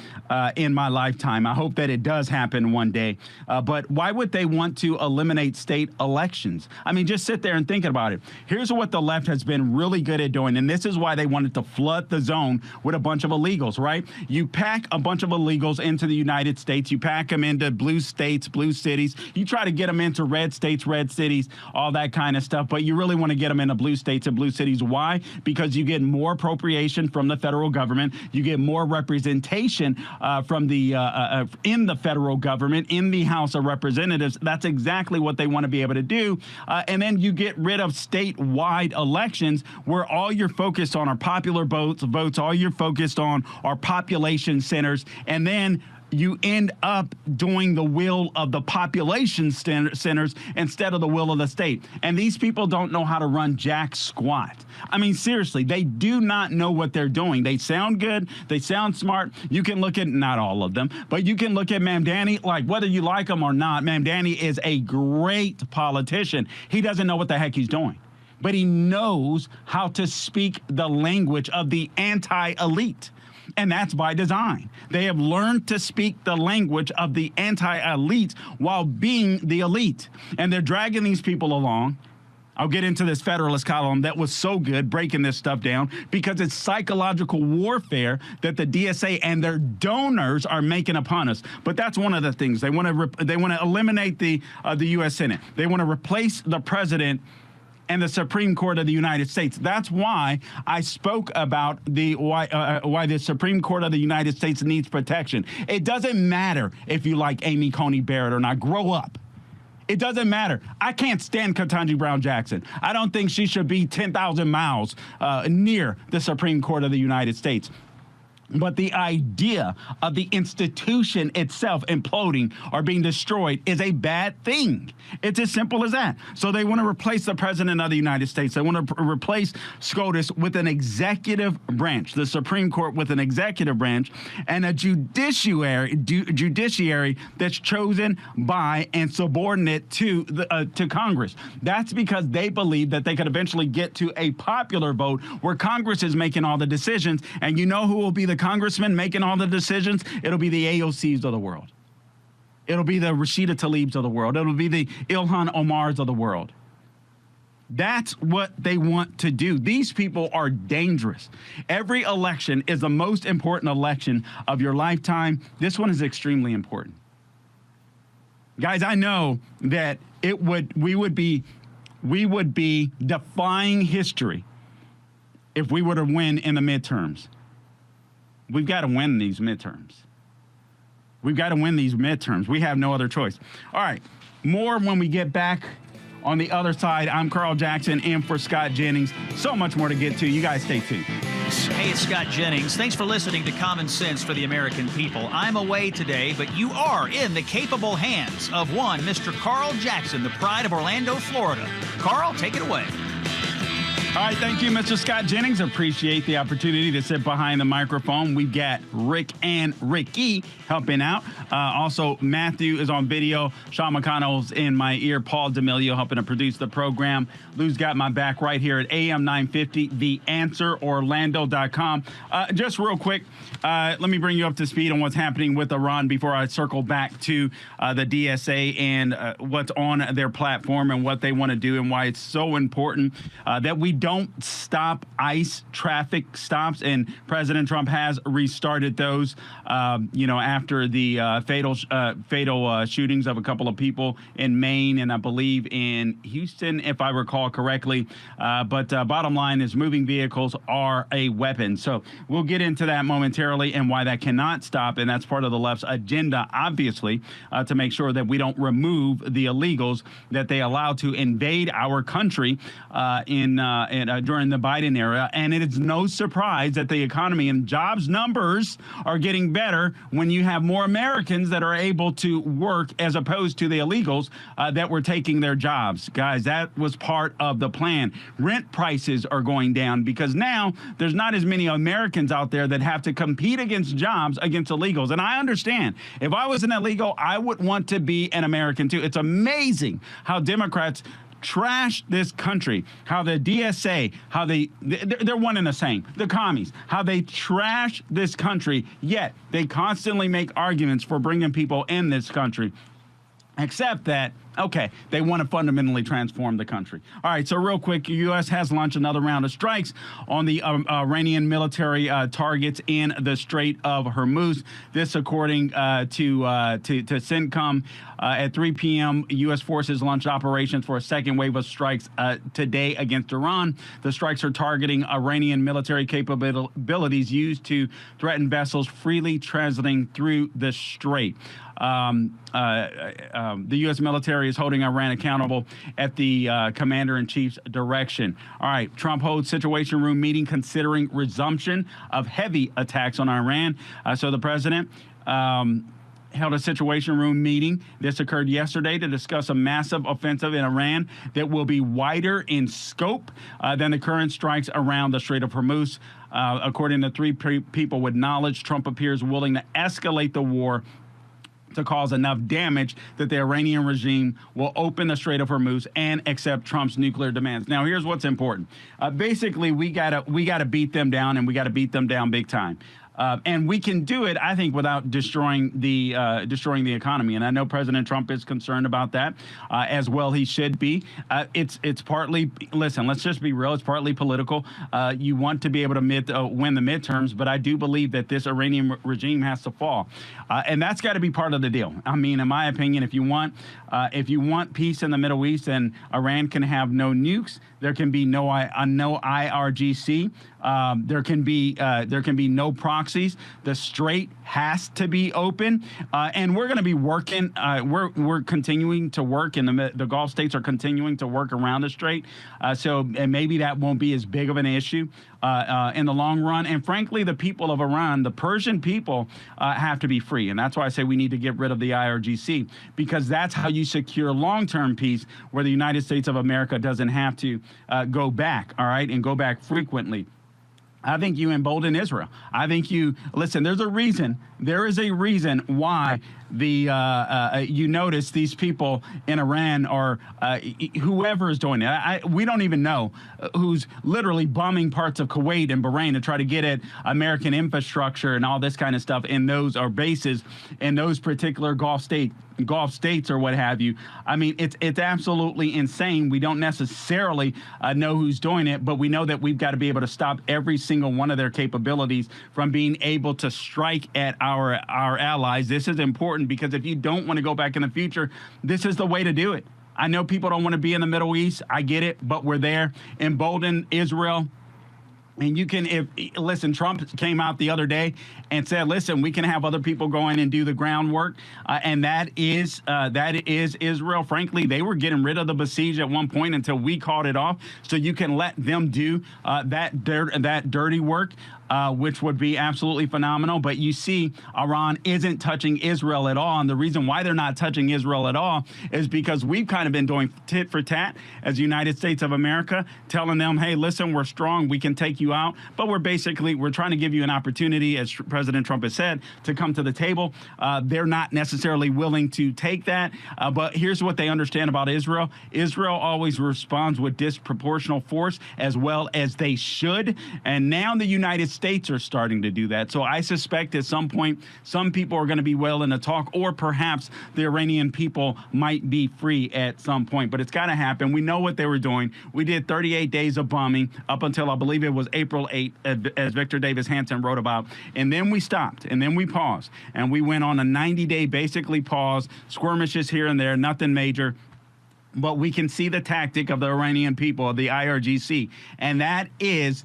in my lifetime. I hope that it does happen one day. But why would they want to eliminate state elections? I mean, just sit there and think about it. Here's what the left has been really good at doing, and this is why they wanted to flood the zone with a bunch of illegals, right? You pack a bunch of illegals into the United States. You pack them into blue states, blue cities. You try to get them into red states, red cities, all that kind of stuff. But you really want to get them into blue states and blue cities. Why? Because you get more appropriation from the federal government. You get more representation from the in the federal government, in the House of Representatives. That's exactly what they want to be able to do. And then you get rid of statewide elections, where all you're focused on are popular votes, all you're focused on are population centers, and then you end up doing the will of the population centers instead of the will of the state. And these people don't know how to run jack squat. I mean, seriously, they do not know what they're doing. They sound good. They sound smart. You can look at, not all of them, but you can look at Mamdani, like whether you like him or not. Mamdani is a great politician. He doesn't know what the heck he's doing, but he knows how to speak the language of the anti-elite. And that's by design. They have learned to speak the language of the anti-elite while being the elite. And they're dragging these people along. I'll get into this Federalist column that was so good, breaking this stuff down, because it's psychological warfare that the DSA and their donors are making upon us. But that's one of the things. They want to eliminate the U.S. Senate. They want to replace the president and the Supreme Court of the United States. That's why I spoke about why the Supreme Court of the United States needs protection. It doesn't matter if you like Amy Coney Barrett or not. Grow up. It doesn't matter. I can't stand Ketanji Brown Jackson. I don't think she should be 10,000 miles near the Supreme Court of the United States. But the idea of the institution itself imploding or being destroyed is a bad thing. It's as simple as that. So they want to replace the president of the United States. They want to replace SCOTUS with an executive branch, the Supreme Court with an executive branch, and a judiciary that's chosen by and subordinate to Congress. That's because they believe that they could eventually get to a popular vote where Congress is making all the decisions. And you know who will be the congressman making all the decisions? It'll be the AOCs of the world. It'll be the Rashida Tlaibs of the world. It'll be the Ilhan Omars of the world. That's what they want to do. These people are dangerous. Every election is the most important election of your lifetime. This one is extremely important. Guys, I know that we would be defying history if we were to win in the midterms. We've got to win these midterms. We've got to win these midterms. We have no other choice. All right, more when we get back on the other side. I'm Carl Jackson, in for Scott Jennings. So much more to get to. You guys stay tuned. Hey, it's Scott Jennings. Thanks for listening to Common Sense for the American People. I'm away today, but you are in the capable hands of one Mr. Carl Jackson, the pride of Orlando, Florida. Carl, take it away. All right, thank you, Mr. Scott Jennings. Appreciate the opportunity to sit behind the microphone. We've got Rick and Ricky helping out. Also, Matthew is on video. Sean McConnell's in my ear. Paul D'Amelio helping to produce the program. Lou's got my back right here at AM 950, theanswerorlando.com. Just real quick, let me bring you up to speed on what's happening with Iran before I circle back to the DSA and what's on their platform and what they want to do and why it's so important that we don't stop ICE traffic stops. And President Trump has restarted those, after the fatal shootings of a couple of people in Maine and I believe in Houston, if I recall correctly. But bottom line is moving vehicles are a weapon. So we'll get into that momentarily and why that cannot stop. And that's part of the left's agenda, obviously, to make sure that we don't remove the illegals that they allow to invade our country during the Biden era. And it is no surprise that the economy and jobs numbers are getting better when you have more Americans that are able to work as opposed to the illegals that were taking their jobs. Guys, that was part of the plan. Rent prices are going down because now there's not as many Americans out there that have to compete against jobs against illegals. And I understand. If I was an illegal, I would want to be an American too. It's amazing how Democrats trash this country, how the DSA, how they're one and the same, the commies, how they trash this country, yet they constantly make arguments for bringing people in this country. Except that, okay, they want to fundamentally transform the country. All right, so real quick, the U.S. has launched another round of strikes on the Iranian military targets in the Strait of Hormuz. This, according to CENTCOM, at 3 p.m., U.S. forces launched operations for a second wave of strikes today against Iran. The strikes are targeting Iranian military capabilities used to threaten vessels freely transiting through the strait. The U.S. military is holding Iran accountable at the commander-in-chief's direction. All right, Trump holds Situation Room meeting considering resumption of heavy attacks on Iran. So the president held a Situation Room meeting. This occurred yesterday to discuss a massive offensive in Iran that will be wider in scope than the current strikes around the Strait of Hormuz. According to three people with knowledge, Trump appears willing to escalate the war to cause enough damage that the Iranian regime will open the Strait of Hormuz and accept Trump's nuclear demands. Now, here's what's important. Basically, we gotta beat them down, and we gotta beat them down big time. And we can do it, I think, without destroying the economy. And I know President Trump is concerned about that, as well he should be. It's partly, listen, let's just be real, it's partly political. You want to be able to win the midterms, but I do believe that this Iranian regime has to fall. And that's got to be part of the deal. I mean, in my opinion, if you want peace in the Middle East, then Iran can have no nukes. There can be no IRGC. There can be no proxies. The strait has to be open, and we're going to be working. We're continuing to work, and the Gulf states are continuing to work around the strait. And maybe that won't be as big of an issue in the long run. And frankly, the people of Iran, the Persian people, have to be free, and that's why I say we need to get rid of the IRGC, because that's how you secure long-term peace, where the United States of America doesn't have to go back, all right, and go back frequently. I think you embolden Israel. I think listen, there is a reason why you notice these people in Iran or whoever is doing it. We don't even know who's literally bombing parts of Kuwait and Bahrain to try to get at American infrastructure and all this kind of stuff in those bases in those particular Gulf states. Gulf states or what have you. I mean, it's absolutely insane. We don't necessarily know who's doing it, but we know that we've got to be able to stop every single one of their capabilities from being able to strike at our allies. This is important because if you don't want to go back in the future, this is the way to do it. I know people don't want to be in the Middle East. I get it, but we're there. Embolden Israel. And you can, listen, Trump came out the other day and said, listen, we can have other people go in and do the groundwork. And that is Israel. Frankly, they were getting rid of the besieged at one point until we called it off. So you can let them do that dirty work, which would be absolutely phenomenal. But you see, Iran isn't touching Israel at all. And the reason why they're not touching Israel at all is because we've kind of been doing tit for tat as the United States of America, telling them, hey, listen, we're strong. We can take you out. But we're trying to give you an opportunity, as President Trump has said, to come to the table. They're not necessarily willing to take that. But here's what they understand about Israel. Israel always responds with disproportional force, as well as they should. And now the United States are starting to do that. So I suspect at some point, some people are going to be willing to talk, or perhaps the Iranian people might be free at some point. But it's got to happen. We know what they were doing. We did 38 days of bombing up until I believe it was April 8th, as Victor Davis Hanson wrote about. And then we stopped, and then we paused. And we went on a 90-day basically pause, skirmishes here and there, nothing major. But we can see the tactic of the Iranian people, of the IRGC, and that is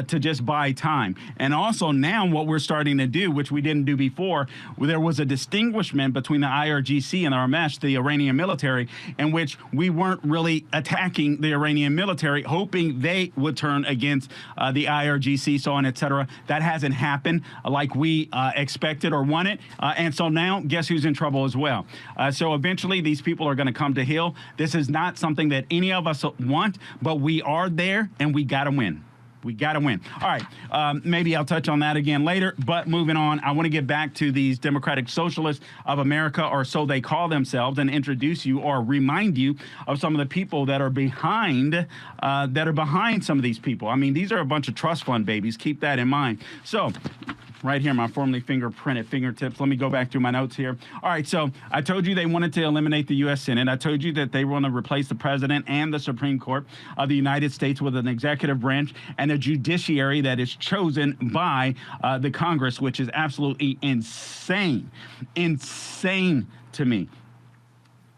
to just buy time. And also now what we're starting to do, which we didn't do before, there was a distinguishment between the IRGC and Armesh, the Iranian military, in which we weren't really attacking the Iranian military, hoping they would turn against the IRGC, so on, et cetera. That hasn't happened like we expected or wanted. And so now, guess who's in trouble as well? So eventually these people are going to come to heel. This is not something that any of us want, but we are there, and we got to win. We got to win. All right. Maybe I'll touch on that again later. But moving on, I want to get back to these Democratic Socialists of America, or so they call themselves, and introduce you or remind you of some of the people that are behind some of these people. I mean, these are a bunch of trust fund babies. Keep that in mind. So right here, my formerly fingerprinted fingertips. Let me go back through my notes here. All right, so I told you they wanted to eliminate the U.S. Senate. I told you that they want to replace the president and the Supreme Court of the United States with an executive branch and a judiciary that is chosen by the Congress, which is absolutely insane. Insane to me.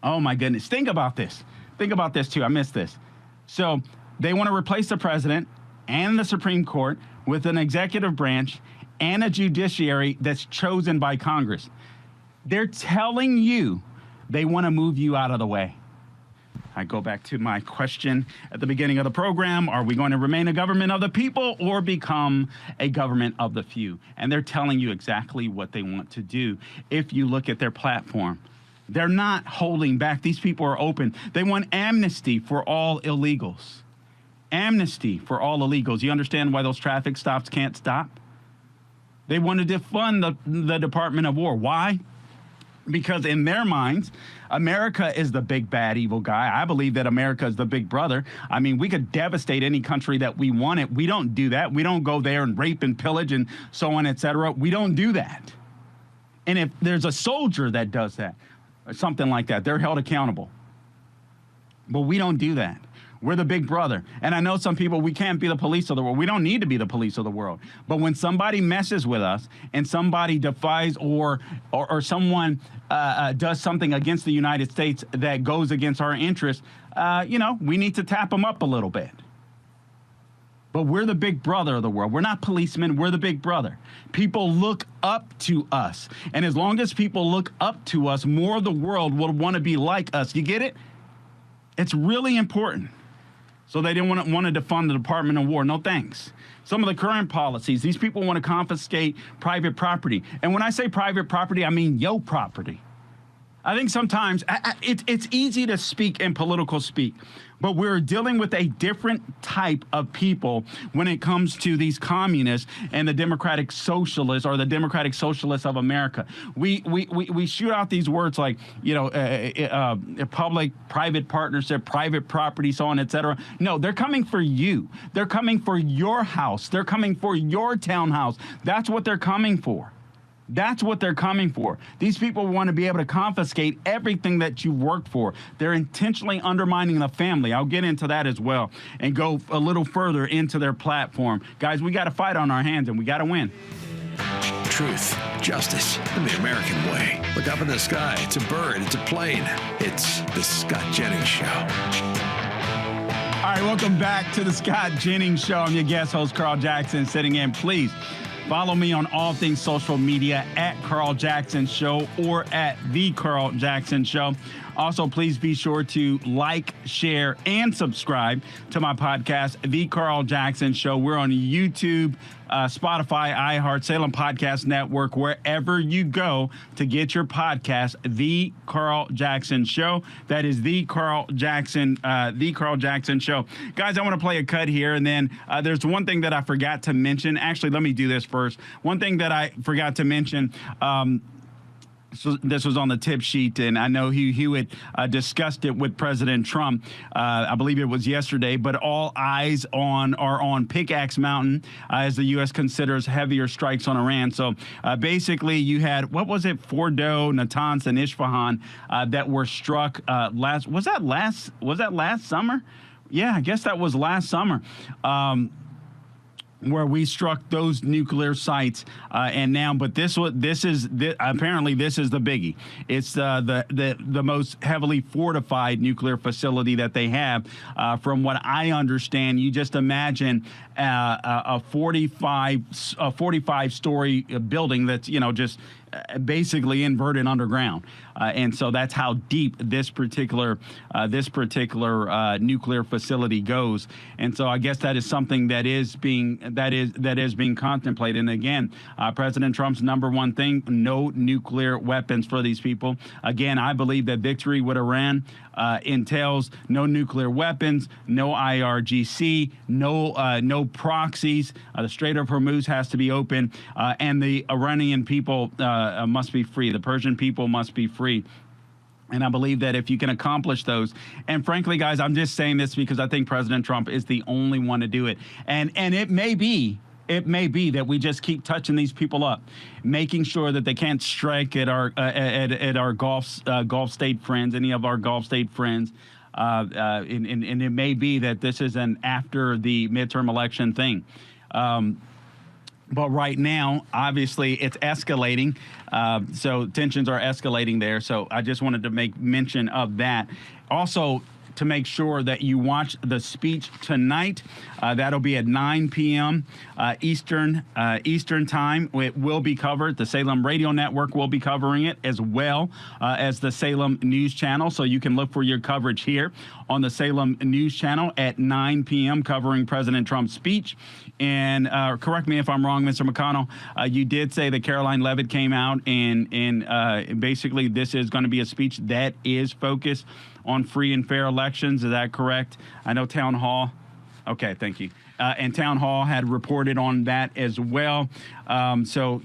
Oh, my goodness. Think about this. Think about this, too. I missed this. So they want to replace the president and the Supreme Court with an executive branch and a judiciary that's chosen by Congress. They're telling you they want to move you out of the way. I go back to my question at the beginning of the program. Are we going to remain a government of the people or become a government of the few? And they're telling you exactly what they want to do. If you look at their platform, they're not holding back. These people are open. They want amnesty for all illegals. Amnesty for all illegals. You understand why those traffic stops can't stop? They want to defund the Department of War. Why? Because in their minds, America is the big, bad, evil guy. I believe that America is the big brother. I mean, we could devastate any country that we wanted. We don't do that. We don't go there and rape and pillage and so on, et cetera. We don't do that. And if there's a soldier that does that, or something like that, they're held accountable. But we don't do that. We're the big brother. And I know some people, we can't be the police of the world. We don't need to be the police of the world. But when somebody messes with us and somebody defies or someone does something against the United States that goes against our interests, we need to tap them up a little bit. But we're the big brother of the world. We're not policemen. We're the big brother. People look up to us. And as long as people look up to us, more of the world will want to be like us. You get it? It's really important. So they didn't want to defund the Department of War. No thanks. Some of the current policies, these people want to confiscate private property. And when I say private property, I mean your property. I think sometimes it's easy to speak in political speak, but we're dealing with a different type of people when it comes to these communists and the Democratic Socialists or the Democratic Socialists of America. We shoot out these words like, public, private partnership, private property, so on, et cetera. No, they're coming for you. They're coming for your house. They're coming for your townhouse. That's what they're coming for. That's what they're coming for. These people want to be able to confiscate everything that you worked for. They're intentionally undermining the family. I'll get into that as well and go a little further into their platform. Guys, we got a fight on our hands, and we got to win. Truth, justice, and the American way. Look up in the sky. It's a bird. It's a plane. It's the Scott Jennings Show. All right, welcome back to the Scott Jennings Show. I'm your guest host, Carl Jackson, sitting in. Please follow me on all things social media at Carl Jackson Show or at The Carl Jackson Show. Also, please be sure to like, share, and subscribe to my podcast, The Carl Jackson Show. We're on YouTube, Spotify, iHeart, Salem Podcast Network, wherever you go to get your podcast, The Carl Jackson Show. That is The Carl Jackson Show. Guys, I want to play a cut here, and then there's one thing that I forgot to mention. Actually, let me do this first. One thing that I forgot to mention, so this was on the tip sheet, and I know Hugh Hewitt discussed it with President Trump. I believe it was yesterday, but all eyes are on Pickaxe Mountain as the U.S. considers heavier strikes on Iran. So basically, you had, what was it, Fordo, Natanz, and Isfahan that were struck was that last summer? Yeah, I guess that was last summer. Where we struck those nuclear sites, and now, but apparently this is the biggie. It's the most heavily fortified nuclear facility that they have. From what I understand, you just imagine a 45-story building that's just basically inverted underground, and so that's how deep this particular nuclear facility goes. And so I guess that is something that is being contemplated. And again, President Trump's number one thing: no nuclear weapons for these people. Again, I believe that victory with Iran entails no nuclear weapons, no IRGC, no proxies. The Strait of Hormuz has to be open, and the Iranian people must be free. The Persian people must be free. And I believe that if you can accomplish those, and frankly, guys, I'm just saying this because I think President Trump is the only one to do it. And it may be that we just keep touching these people up, making sure that they can't strike at our Gulf state friends, any of our Gulf state friends. And it may be that this is an after the midterm election thing. But right now, obviously, it's escalating. So tensions are escalating there. So I just wanted to make mention of that. Also, to make sure that you watch the speech tonight. That'll be at 9 p.m. Eastern time. It will be covered. The Salem Radio Network will be covering it, as well as the Salem News Channel. So you can look for your coverage here on the Salem News Channel at 9 p.m. covering President Trump's speech. And correct me if I'm wrong, Mr. McConnell, you did say that Caroline Leavitt came out and basically this is going to be a speech that is focused on free and fair elections. Is that correct? I know Town Hall. Okay, thank you. And Town Hall had reported on that as well. So,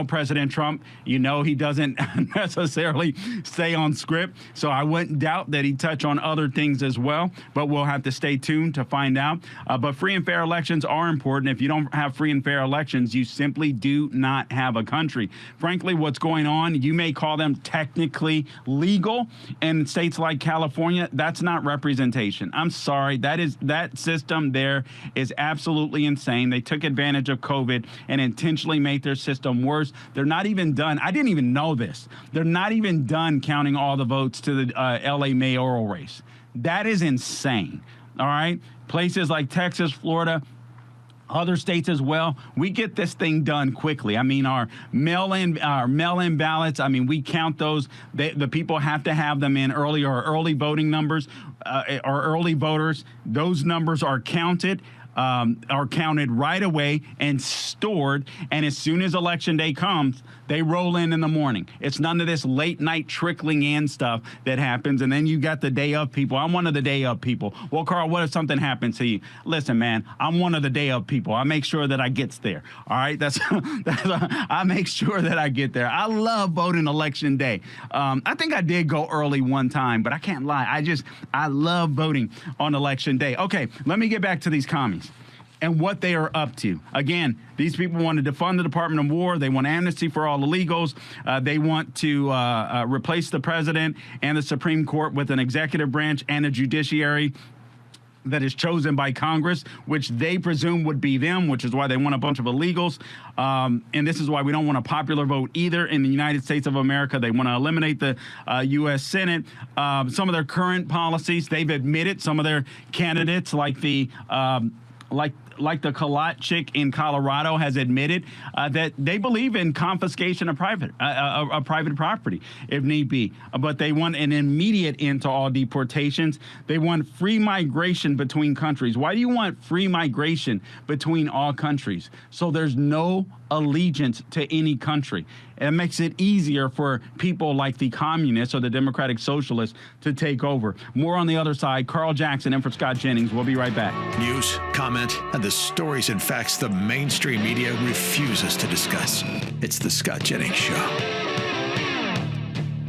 President Trump, he doesn't necessarily stay on script. So I wouldn't doubt that he'd touch on other things as well, but we'll have to stay tuned to find out. But free and fair elections are important. If you don't have free and fair elections, you simply do not have a country. Frankly, what's going on, you may call them technically legal in states like California. That's not representation. I'm sorry. That system there is absolutely insane. They took advantage of COVID and intentionally made their system worse. They're not even done. I didn't even know this. They're not even done counting all the votes to the LA mayoral race. That is insane. All right. Places like Texas, Florida, other states as well, we get this thing done quickly. I mean, our mail-in ballots, we count those. The people have to have them in early, or early voting numbers, or early voters. Those numbers are counted right away and stored. And as soon as election day comes, they roll in the morning. It's none of this late night trickling in stuff that happens. And then you got the day of people. I'm one of the day of people. Well, Carl, what if something happens to you? Listen, man, I'm one of the day of people. I make sure that I gets there. All right. I make sure that I get there. I love voting election day. I think I did go early one time, but I can't lie. I love voting on election day. Okay, let me get back to these commies. and what they are up to. Again, these people want to defund the Department of War. They want amnesty for all illegals. They want to replace the president and the Supreme Court with an executive branch and a judiciary that is chosen by Congress, which they presume would be them, which is why they want a bunch of illegals. And this is why we don't want a popular vote either in the United States of America. They want to eliminate the U.S. Senate. Some of their current policies, they've admitted some of their candidates, like the the Kalat chick in Colorado has admitted that they believe in confiscation of private property if need be. But they want an immediate end to all deportations. They want free migration between countries. Why do you want free migration between all countries? So there's no allegiance to any country. It makes it easier for people like the communists or the Democratic Socialists to take over. More on the other side. Carl Jackson in for Scott Jennings. We'll be right back. News, comment, and the stories and facts the mainstream media refuses to discuss. It's the Scott Jennings Show.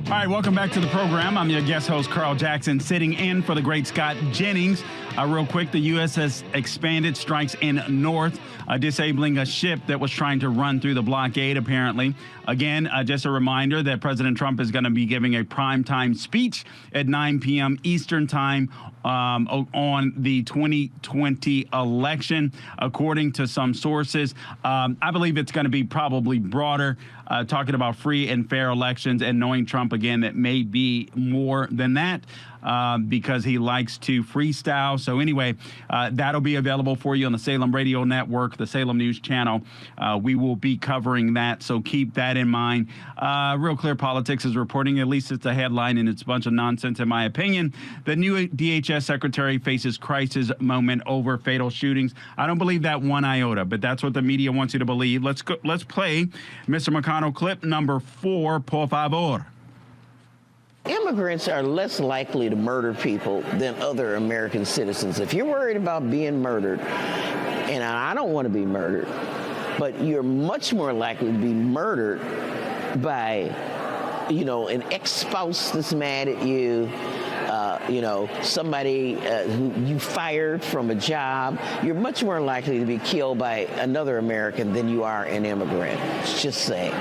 All right, welcome back to the program. I'm your guest host, Carl Jackson, sitting in for the great Scott Jennings. Real quick, the U.S. has expanded strikes in North, disabling a ship that was trying to run through the blockade, apparently. Again, just a reminder that President Trump is going to be giving a primetime speech at 9 p.m. Eastern time on the 2020 election, according to some sources. I believe it's going to be probably broader, talking about free and fair elections, and knowing Trump, again, that may be more than that. Because he likes to freestyle. So anyway, that'll be available for you on the Salem Radio Network, the Salem News Channel. We will be covering that, so keep that in mind. Real Clear Politics is reporting, at least it's a headline, and it's a bunch of nonsense in my opinion. The new DHS secretary faces crisis moment over fatal shootings. I don't believe that one iota, but that's what the media wants you to believe. Let's play Mr. McConnell clip number 4, por favor. Immigrants are less likely to murder people than other American citizens. If you're worried about being murdered, and I don't want to be murdered, but you're much more likely to be murdered by, an ex-spouse that's mad at you, somebody who you fired from a job. You're much more likely to be killed by another American than you are an immigrant. Just saying.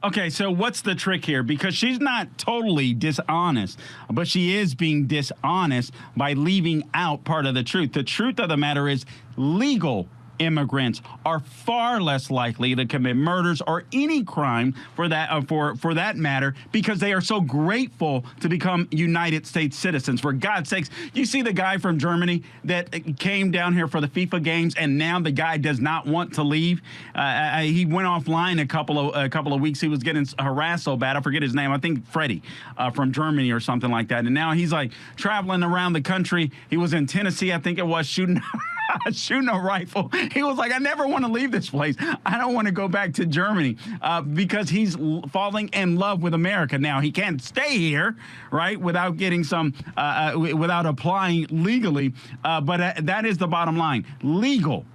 Okay, so what's the trick here? Because she's not totally dishonest, but she is being dishonest by leaving out part of the truth. The truth of the matter is legal immigrants are far less likely to commit murders or any crime for that matter, because they are so grateful to become United States citizens. For God's sakes, you see the guy from Germany that came down here for the FIFA games, and now the guy does not want to leave. He went offline a couple of weeks. He was getting harassed so bad. I forget his name. I think Freddie from Germany or something like that. And now he's like traveling around the country. He was in Tennessee, I think it was, shooting a rifle. He was like, I never want to leave this place. I don't want to go back to Germany, because he's falling in love with America. Now, he can't stay here, right, without getting without applying legally. But that is the bottom line. Legal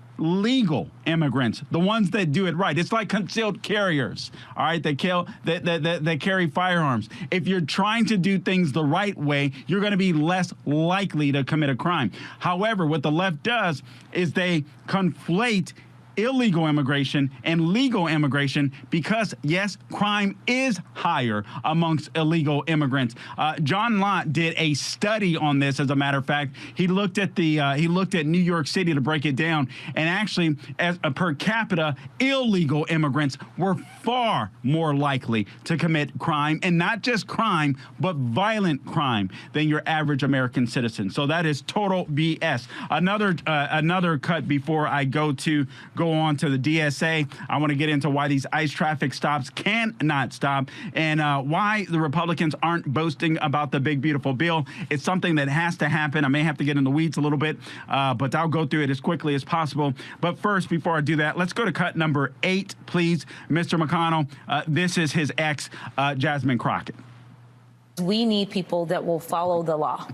immigrants, the ones that do it right. It's like concealed carriers, all right, that carry firearms. If you're trying to do things the right way, you're going to be less likely to commit a crime. However, what the left does is they conflate illegal immigration and legal immigration, because yes, crime is higher amongst illegal immigrants. John Lott did a study on this. As a matter of fact, he looked at New York City to break it down, and actually, as per capita, illegal immigrants were far more likely to commit crime, and not just crime, but violent crime, than your average American citizen. So that is total BS. Another cut before I go on to the DSA. I want to get into why these ICE traffic stops cannot stop, and why the Republicans aren't boasting about the big, beautiful bill. It's something that has to happen. I may have to get in the weeds a little bit, but I'll go through it as quickly as possible. But first, before I do that, let's go to cut number 8, please. Mr. McConnell, this is his ex, Jasmine Crockett. We need people that will follow the law,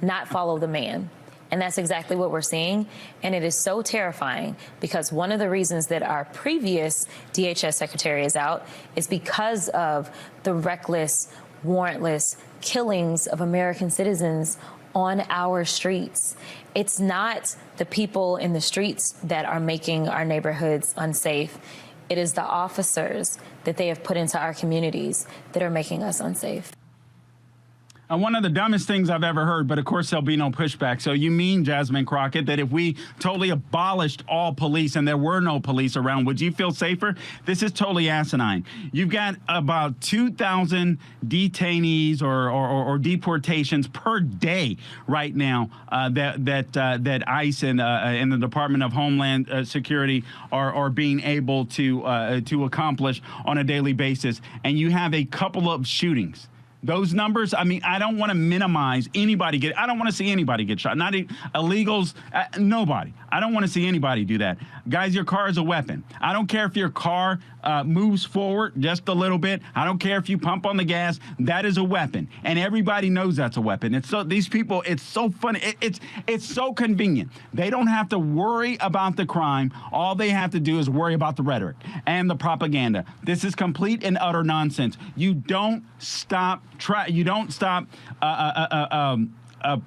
not follow the man. And that's exactly what we're seeing. And it is so terrifying, because one of the reasons that our previous DHS secretary is out is because of the reckless, warrantless killings of American citizens on our streets. It's not the people in the streets that are making our neighborhoods unsafe. It is the officers that they have put into our communities that are making us unsafe. One of the dumbest things I've ever heard, but of course there'll be no pushback. So you mean, Jasmine Crockett, that if we totally abolished all police and there were no police around, would you feel safer? This is totally asinine. You've got about 2,000 detainees or deportations per day right now that ICE and the Department of Homeland Security are being able to accomplish on a daily basis. And you have a couple of shootings. Those numbers, I mean, I don't want to minimize anybody I don't want to see anybody get shot. Not illegals, nobody. I don't want to see anybody do that. Guys, your car is a weapon. I don't care if your car moves forward just a little bit. I don't care if you pump on the gas. That is a weapon. And everybody knows that's a weapon. It's so, these people, it's so funny. It's so convenient. They don't have to worry about the crime. All they have to do is worry about the rhetoric and the propaganda. This is complete and utter nonsense. You don't stop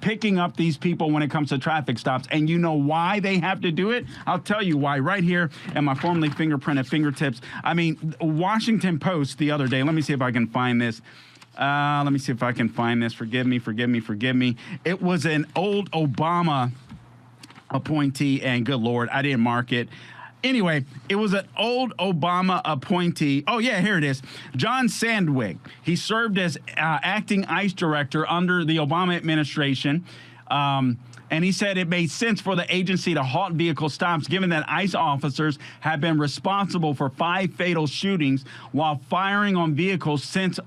picking up these people when it comes to traffic stops. And you know why they have to do it? I'll tell you why right here at my formerly fingerprinted fingertips. I mean, Washington Post the other day, let me see if I can find this. Forgive me. It was an old Obama appointee, and good Lord, I didn't mark it. Anyway, it was an old Obama appointee. Oh, yeah, here it is. John Sandwig. He served as acting ICE director under the Obama administration. And he said it made sense for the agency to halt vehicle stops, given that ICE officers have been responsible for 5 fatal shootings while firing on vehicles since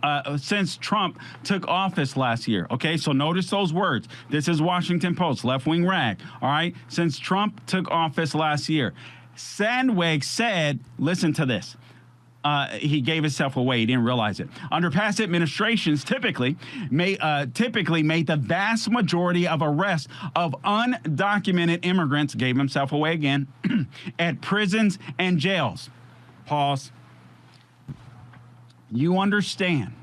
Trump took office last year. Okay, so notice those words. This is Washington Post, left-wing rag. All right, since Trump took office last year. Sandwig said, listen to this. He gave himself away. He didn't realize it. Under past administrations, typically made the vast majority of arrests of undocumented immigrants, gave himself away again, at prisons and jails. Pause. You understand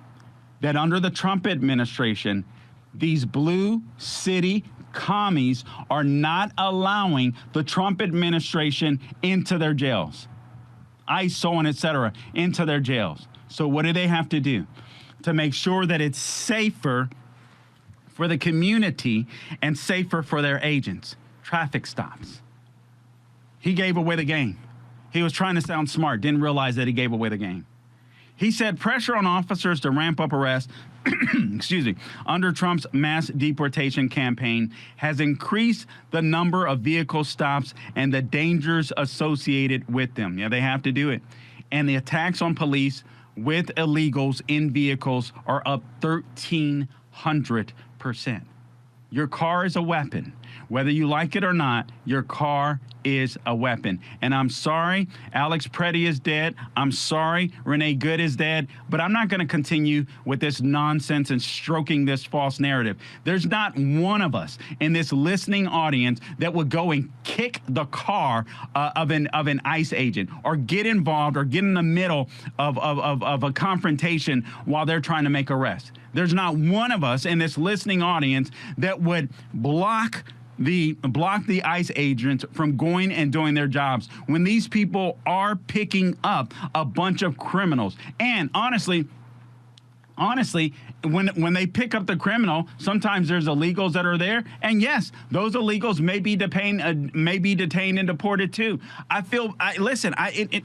that under the Trump administration, these blue city commies are not allowing the Trump administration into their jails. ICE, so on, etc., into their jails. So what do they have to do to make sure that it's safer for the community and safer for their agents? Traffic stops. He gave away the game. He was trying to sound smart, didn't realize that he gave away the game. He said pressure on officers to ramp up arrests under Trump's mass deportation campaign has increased the number of vehicle stops and the dangers associated with them. Yeah, they have to do it. And the attacks on police with illegals in vehicles are up 1,300%. Your car is a weapon. Whether you like it or not, your car is a weapon. And I'm sorry, Alex Preddy is dead. I'm sorry, Renee Good is dead. But I'm not going to continue with this nonsense and stroking this false narrative. There's not one of us in this listening audience that would go and kick the car of an ICE agent or get involved or get in the middle of a confrontation while they're trying to make arrests. There's not one of us in this listening audience that would block the ICE agents from going and doing their jobs when these people are picking up a bunch of criminals. And honestly, when they pick up the criminal, sometimes there's illegals that are there, and yes, those illegals may be detained and deported too.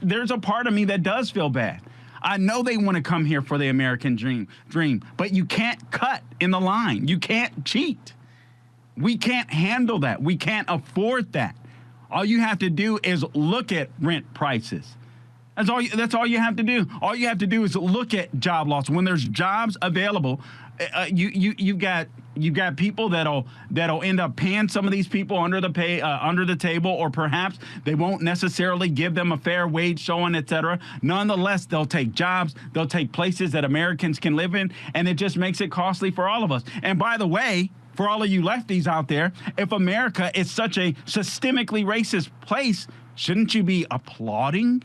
There's a part of me that does feel bad. I know they want to come here for the American dream, but you can't cut in the line. You can't cheat. We can't handle that. We can't afford that. All you have to do is look at rent prices. That's all you have to do. All you have to do is look at job loss. When there's jobs available, you've got people that'll end up paying some of these people under the table, or perhaps they won't necessarily give them a fair wage, so on, et cetera. Nonetheless, they'll take jobs, they'll take places that Americans can live in, and it just makes it costly for all of us. And by the way, for all of you lefties out there, if America is such a systemically racist place, shouldn't you be applauding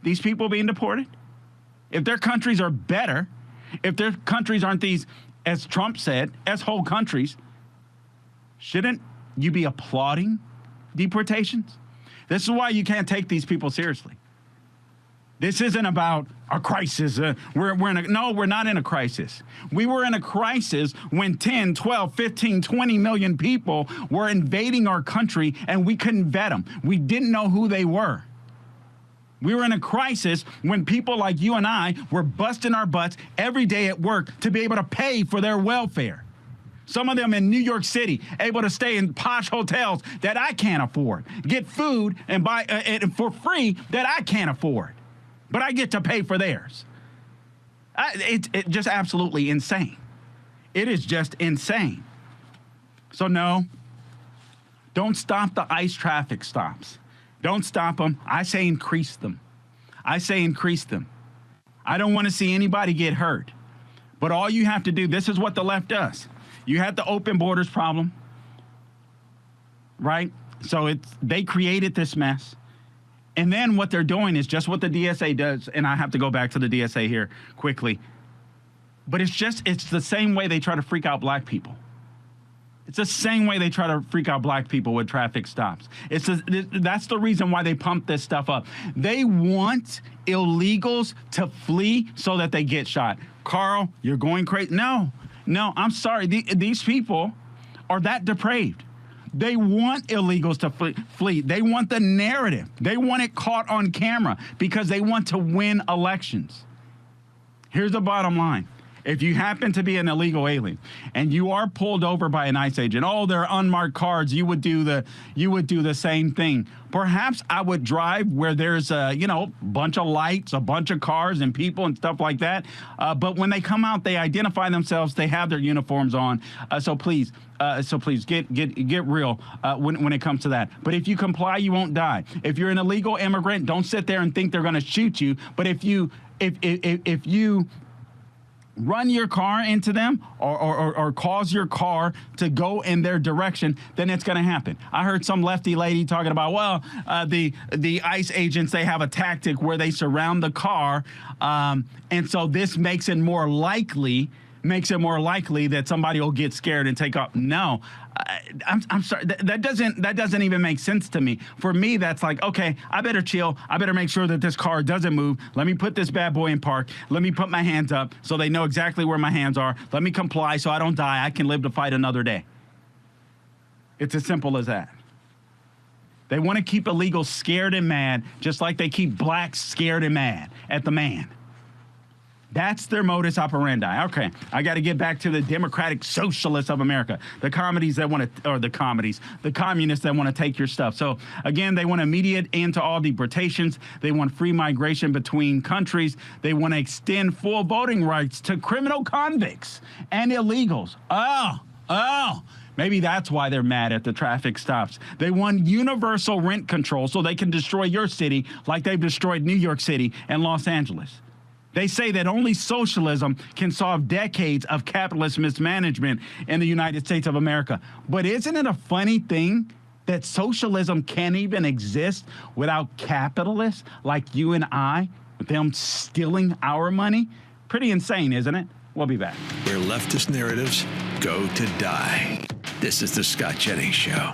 these people being deported? If their countries are better, if their countries aren't these, as Trump said, as whole countries, Shouldn't you be applauding deportations? This is why you can't take these people seriously. This isn't about a crisis. We're not in a crisis. We were in a crisis when 10, 12, 15, 20 million people were invading our country and we couldn't vet them. We didn't know who they were. We were in a crisis when people like you and I were busting our butts every day at work to be able to pay for their welfare. Some of them in New York City, able to stay in posh hotels that I can't afford, get food and buy for free that I can't afford, but I get to pay for theirs. It's just absolutely insane. It is just insane. So no, don't stop the ICE traffic stops. Don't stop them. I say increase them. I say increase them. I don't want to see anybody get hurt. But all you have to do, this is what the left does. You had the open borders problem, right? So they created this mess. And then what they're doing is just what the DSA does. And I have to go back to the DSA here quickly. But it's the same way they try to freak out black people. It's the same way they try to freak out black people with traffic stops. That's the reason why they pump this stuff up. They want illegals to flee so that they get shot. Carl, you're going crazy. No, I'm sorry. These people are that depraved. They want illegals to flee. They want the narrative. They want it caught on camera because they want to win elections. Here's the bottom line. If you happen to be an illegal alien and you are pulled over by an ICE agent, they're unmarked cards, you would do the same thing. Perhaps I would drive where there's a bunch of lights, a bunch of cars and people and stuff like that. But when they come out, they identify themselves. They have their uniforms on. So please get real when it comes to that. But if you comply, you won't die. If you're an illegal immigrant, don't sit there and think they're going to shoot you. But if you run your car into them or cause your car to go in their direction, then it's going to happen. I heard some lefty lady talking about, the ICE agents, they have a tactic where they surround the car. And so this makes it more likely that somebody will get scared and take off. No, I'm sorry. That doesn't even make sense to me. For me, that's like, okay, I better chill. I better make sure that this car doesn't move. Let me put this bad boy in park. Let me put my hands up so they know exactly where my hands are. Let me comply so I don't die. I can live to fight another day. It's as simple as that. They want to keep illegals scared and mad, just like they keep blacks scared and mad at the man. That's their modus operandi. Okay, I got to get back to the Democratic Socialists of America, the communists that want to take your stuff. So again, they want immediate end to all deportations. They want free migration between countries. They want to extend full voting rights to criminal convicts and illegals. Oh. Maybe that's why they're mad at the traffic stops. They want universal rent control so they can destroy your city like they've destroyed New York City and Los Angeles. They say that only socialism can solve decades of capitalist mismanagement in the United States of America. But isn't it a funny thing that socialism can't even exist without capitalists like you and I, with them stealing our money? Pretty insane, isn't it? We'll be back. Where leftist narratives go to die. This is the Scott Jennings Show.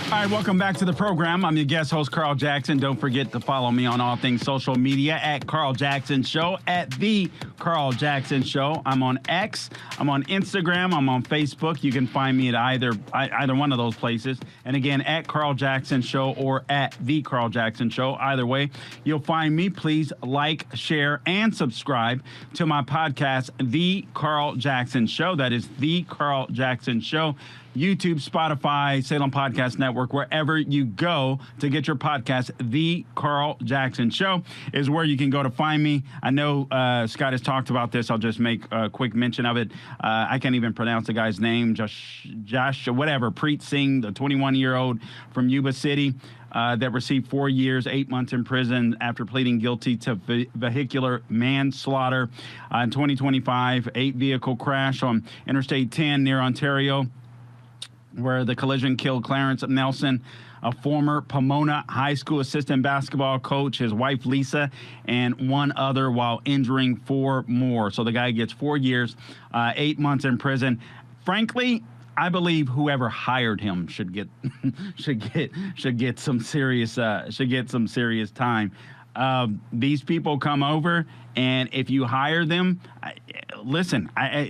All right, welcome back to the program. I'm your guest host, Carl Jackson. Don't forget to follow me on all things social media at Carl Jackson Show, at The Carl Jackson Show. I'm on X, I'm on Instagram, I'm on Facebook. You can find me at either one of those places. And again, at Carl Jackson Show or at The Carl Jackson Show. Either way, you'll find me. Please like, share, and subscribe to my podcast, The Carl Jackson Show. That is The Carl Jackson Show. YouTube, Spotify, Salem Podcast Network, wherever you go to get your podcast, The Carl Jackson Show is where you can go to find me. I know Scott has talked about this. I'll just make a quick mention of it. I can't even pronounce the guy's name, Josh, whatever, Preet Singh, the 21-year-old from Yuba City that received 4 years, 8 months in prison after pleading guilty to vehicular manslaughter in 2025, 8-vehicle crash on Interstate 10 near Ontario, where the collision killed Clarence Nelson, a former Pomona High School assistant basketball coach, his wife Lisa, and one other, while injuring 4 more. So the guy gets 4 years, 8 months in prison. Frankly, I believe whoever hired him should get some serious time. These people come over, and if you hire them,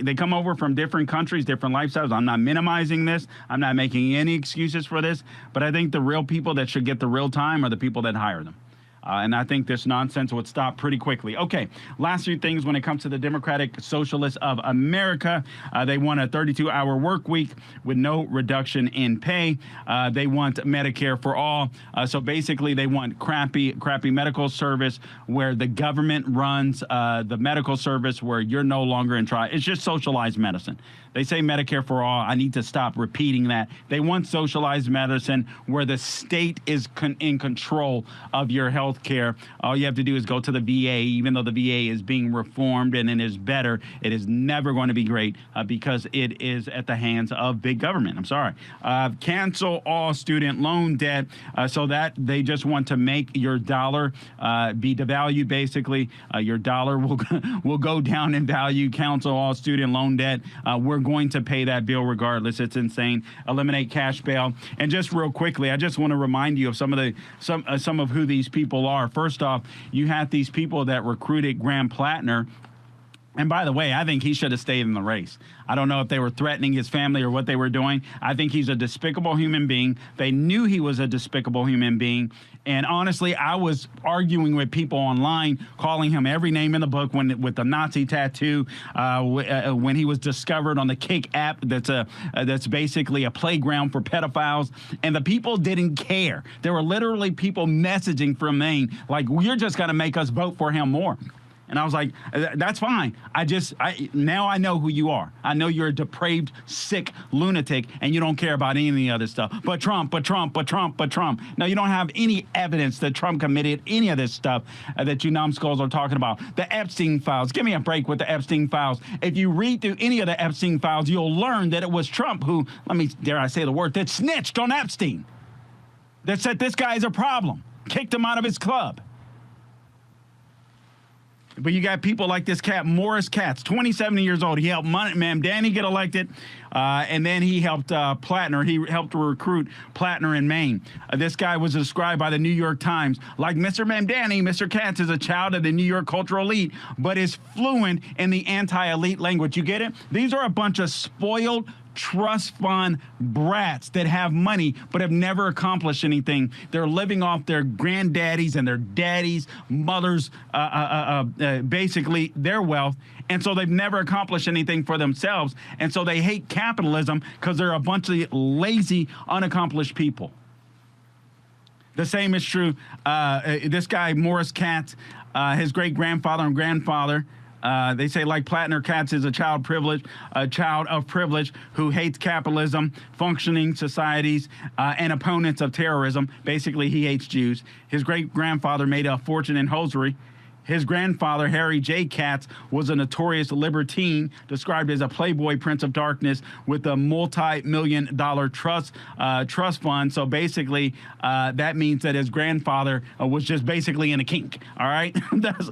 they come over from different countries, different lifestyles. I'm not minimizing this. I'm not making any excuses for this, but I think the real people that should get the real time are the people that hire them. And I think this nonsense would stop pretty quickly. Okay, last few things when it comes to the Democratic Socialists of America. They want a 32-hour work week with no reduction in pay. They want Medicare for all. So basically, they want crappy medical service where the government runs the medical service where you're no longer in charge. It's just socialized medicine. They say Medicare for all. I need to stop repeating that. They want socialized medicine where the state is in control of your health care. All you have to do is go to the VA, even though the VA is being reformed and it is better. It is never going to be great because it is at the hands of big government. I'm sorry. Cancel all student loan debt so that they just want to make your dollar be devalued, basically. Your dollar will go down in value. Cancel all student loan debt. We're going to pay that bill regardless. It's insane. Eliminate cash bail. And just real quickly, I just want to remind you of some of who these people are. First off, you had these people that recruited Graham Plattner. And by the way, I think he should have stayed in the race. I don't know if they were threatening his family or what they were doing. I think he's a despicable human being. They knew he was a despicable human being. And honestly, I was arguing with people online, calling him every name in the book with the Nazi tattoo, when he was discovered on the Kick app that's basically a playground for pedophiles. And the people didn't care. There were literally people messaging from Maine like, you're just going to make us vote for him more. And I was like, that's fine. Now I know who you are. I know you're a depraved, sick lunatic, and you don't care about any of the other stuff. But Trump. Now, you don't have any evidence that Trump committed any of this stuff that you numbskulls are talking about. The Epstein files. Give me a break with the Epstein files. If you read through any of the Epstein files, you'll learn that it was Trump who, dare I say the word, that snitched on Epstein. That said this guy is a problem. Kicked him out of his club. But you got people like this cat, Morris Katz, 27 years old. He helped Mamdani get elected, and then he helped Plattner. He helped recruit Plattner in Maine. This guy was described by the New York Times like Mr. Mamdani. Mr. Katz is a child of the New York cultural elite, but is fluent in the anti-elite language. You get it? These are a bunch of spoiled trust fund brats that have money but have never accomplished anything. They're living off their granddaddies and their daddies, mothers, basically their wealth. And so they've never accomplished anything for themselves. And so they hate capitalism because they're a bunch of lazy, unaccomplished people. The same is true. This guy, Morris Katz, his great-grandfather and grandfather, they say like Plattner, Katz is a child of privilege who hates capitalism, functioning societies, and opponents of terrorism. Basically, he hates Jews. His great-grandfather made a fortune in hosiery. His grandfather, Harry J. Katz, was a notorious libertine, described as a playboy prince of darkness with a multi-million-dollar trust fund. So basically, that means that his grandfather was just basically in a kink, all right? That's,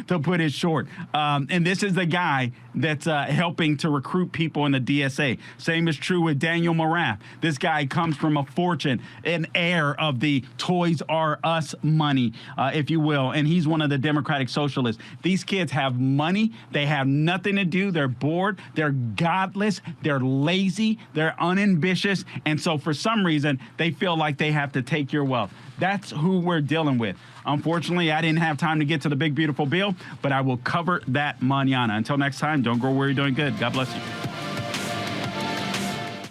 to put it short. And this is the guy that's helping to recruit people in the DSA. Same is true with Daniel Morath. This guy comes from a fortune, an heir of the Toys R Us money, if you will, and he's one of the Democratic Socialists. These kids have money. They have nothing to do. They're bored. They're godless. They're lazy. They're unambitious. And so for some reason, they feel like they have to take your wealth. That's who we're dealing with. Unfortunately, I didn't have time to get to the big, beautiful bill, but I will cover that mañana. Until next time, don't go where you're doing good. God bless you.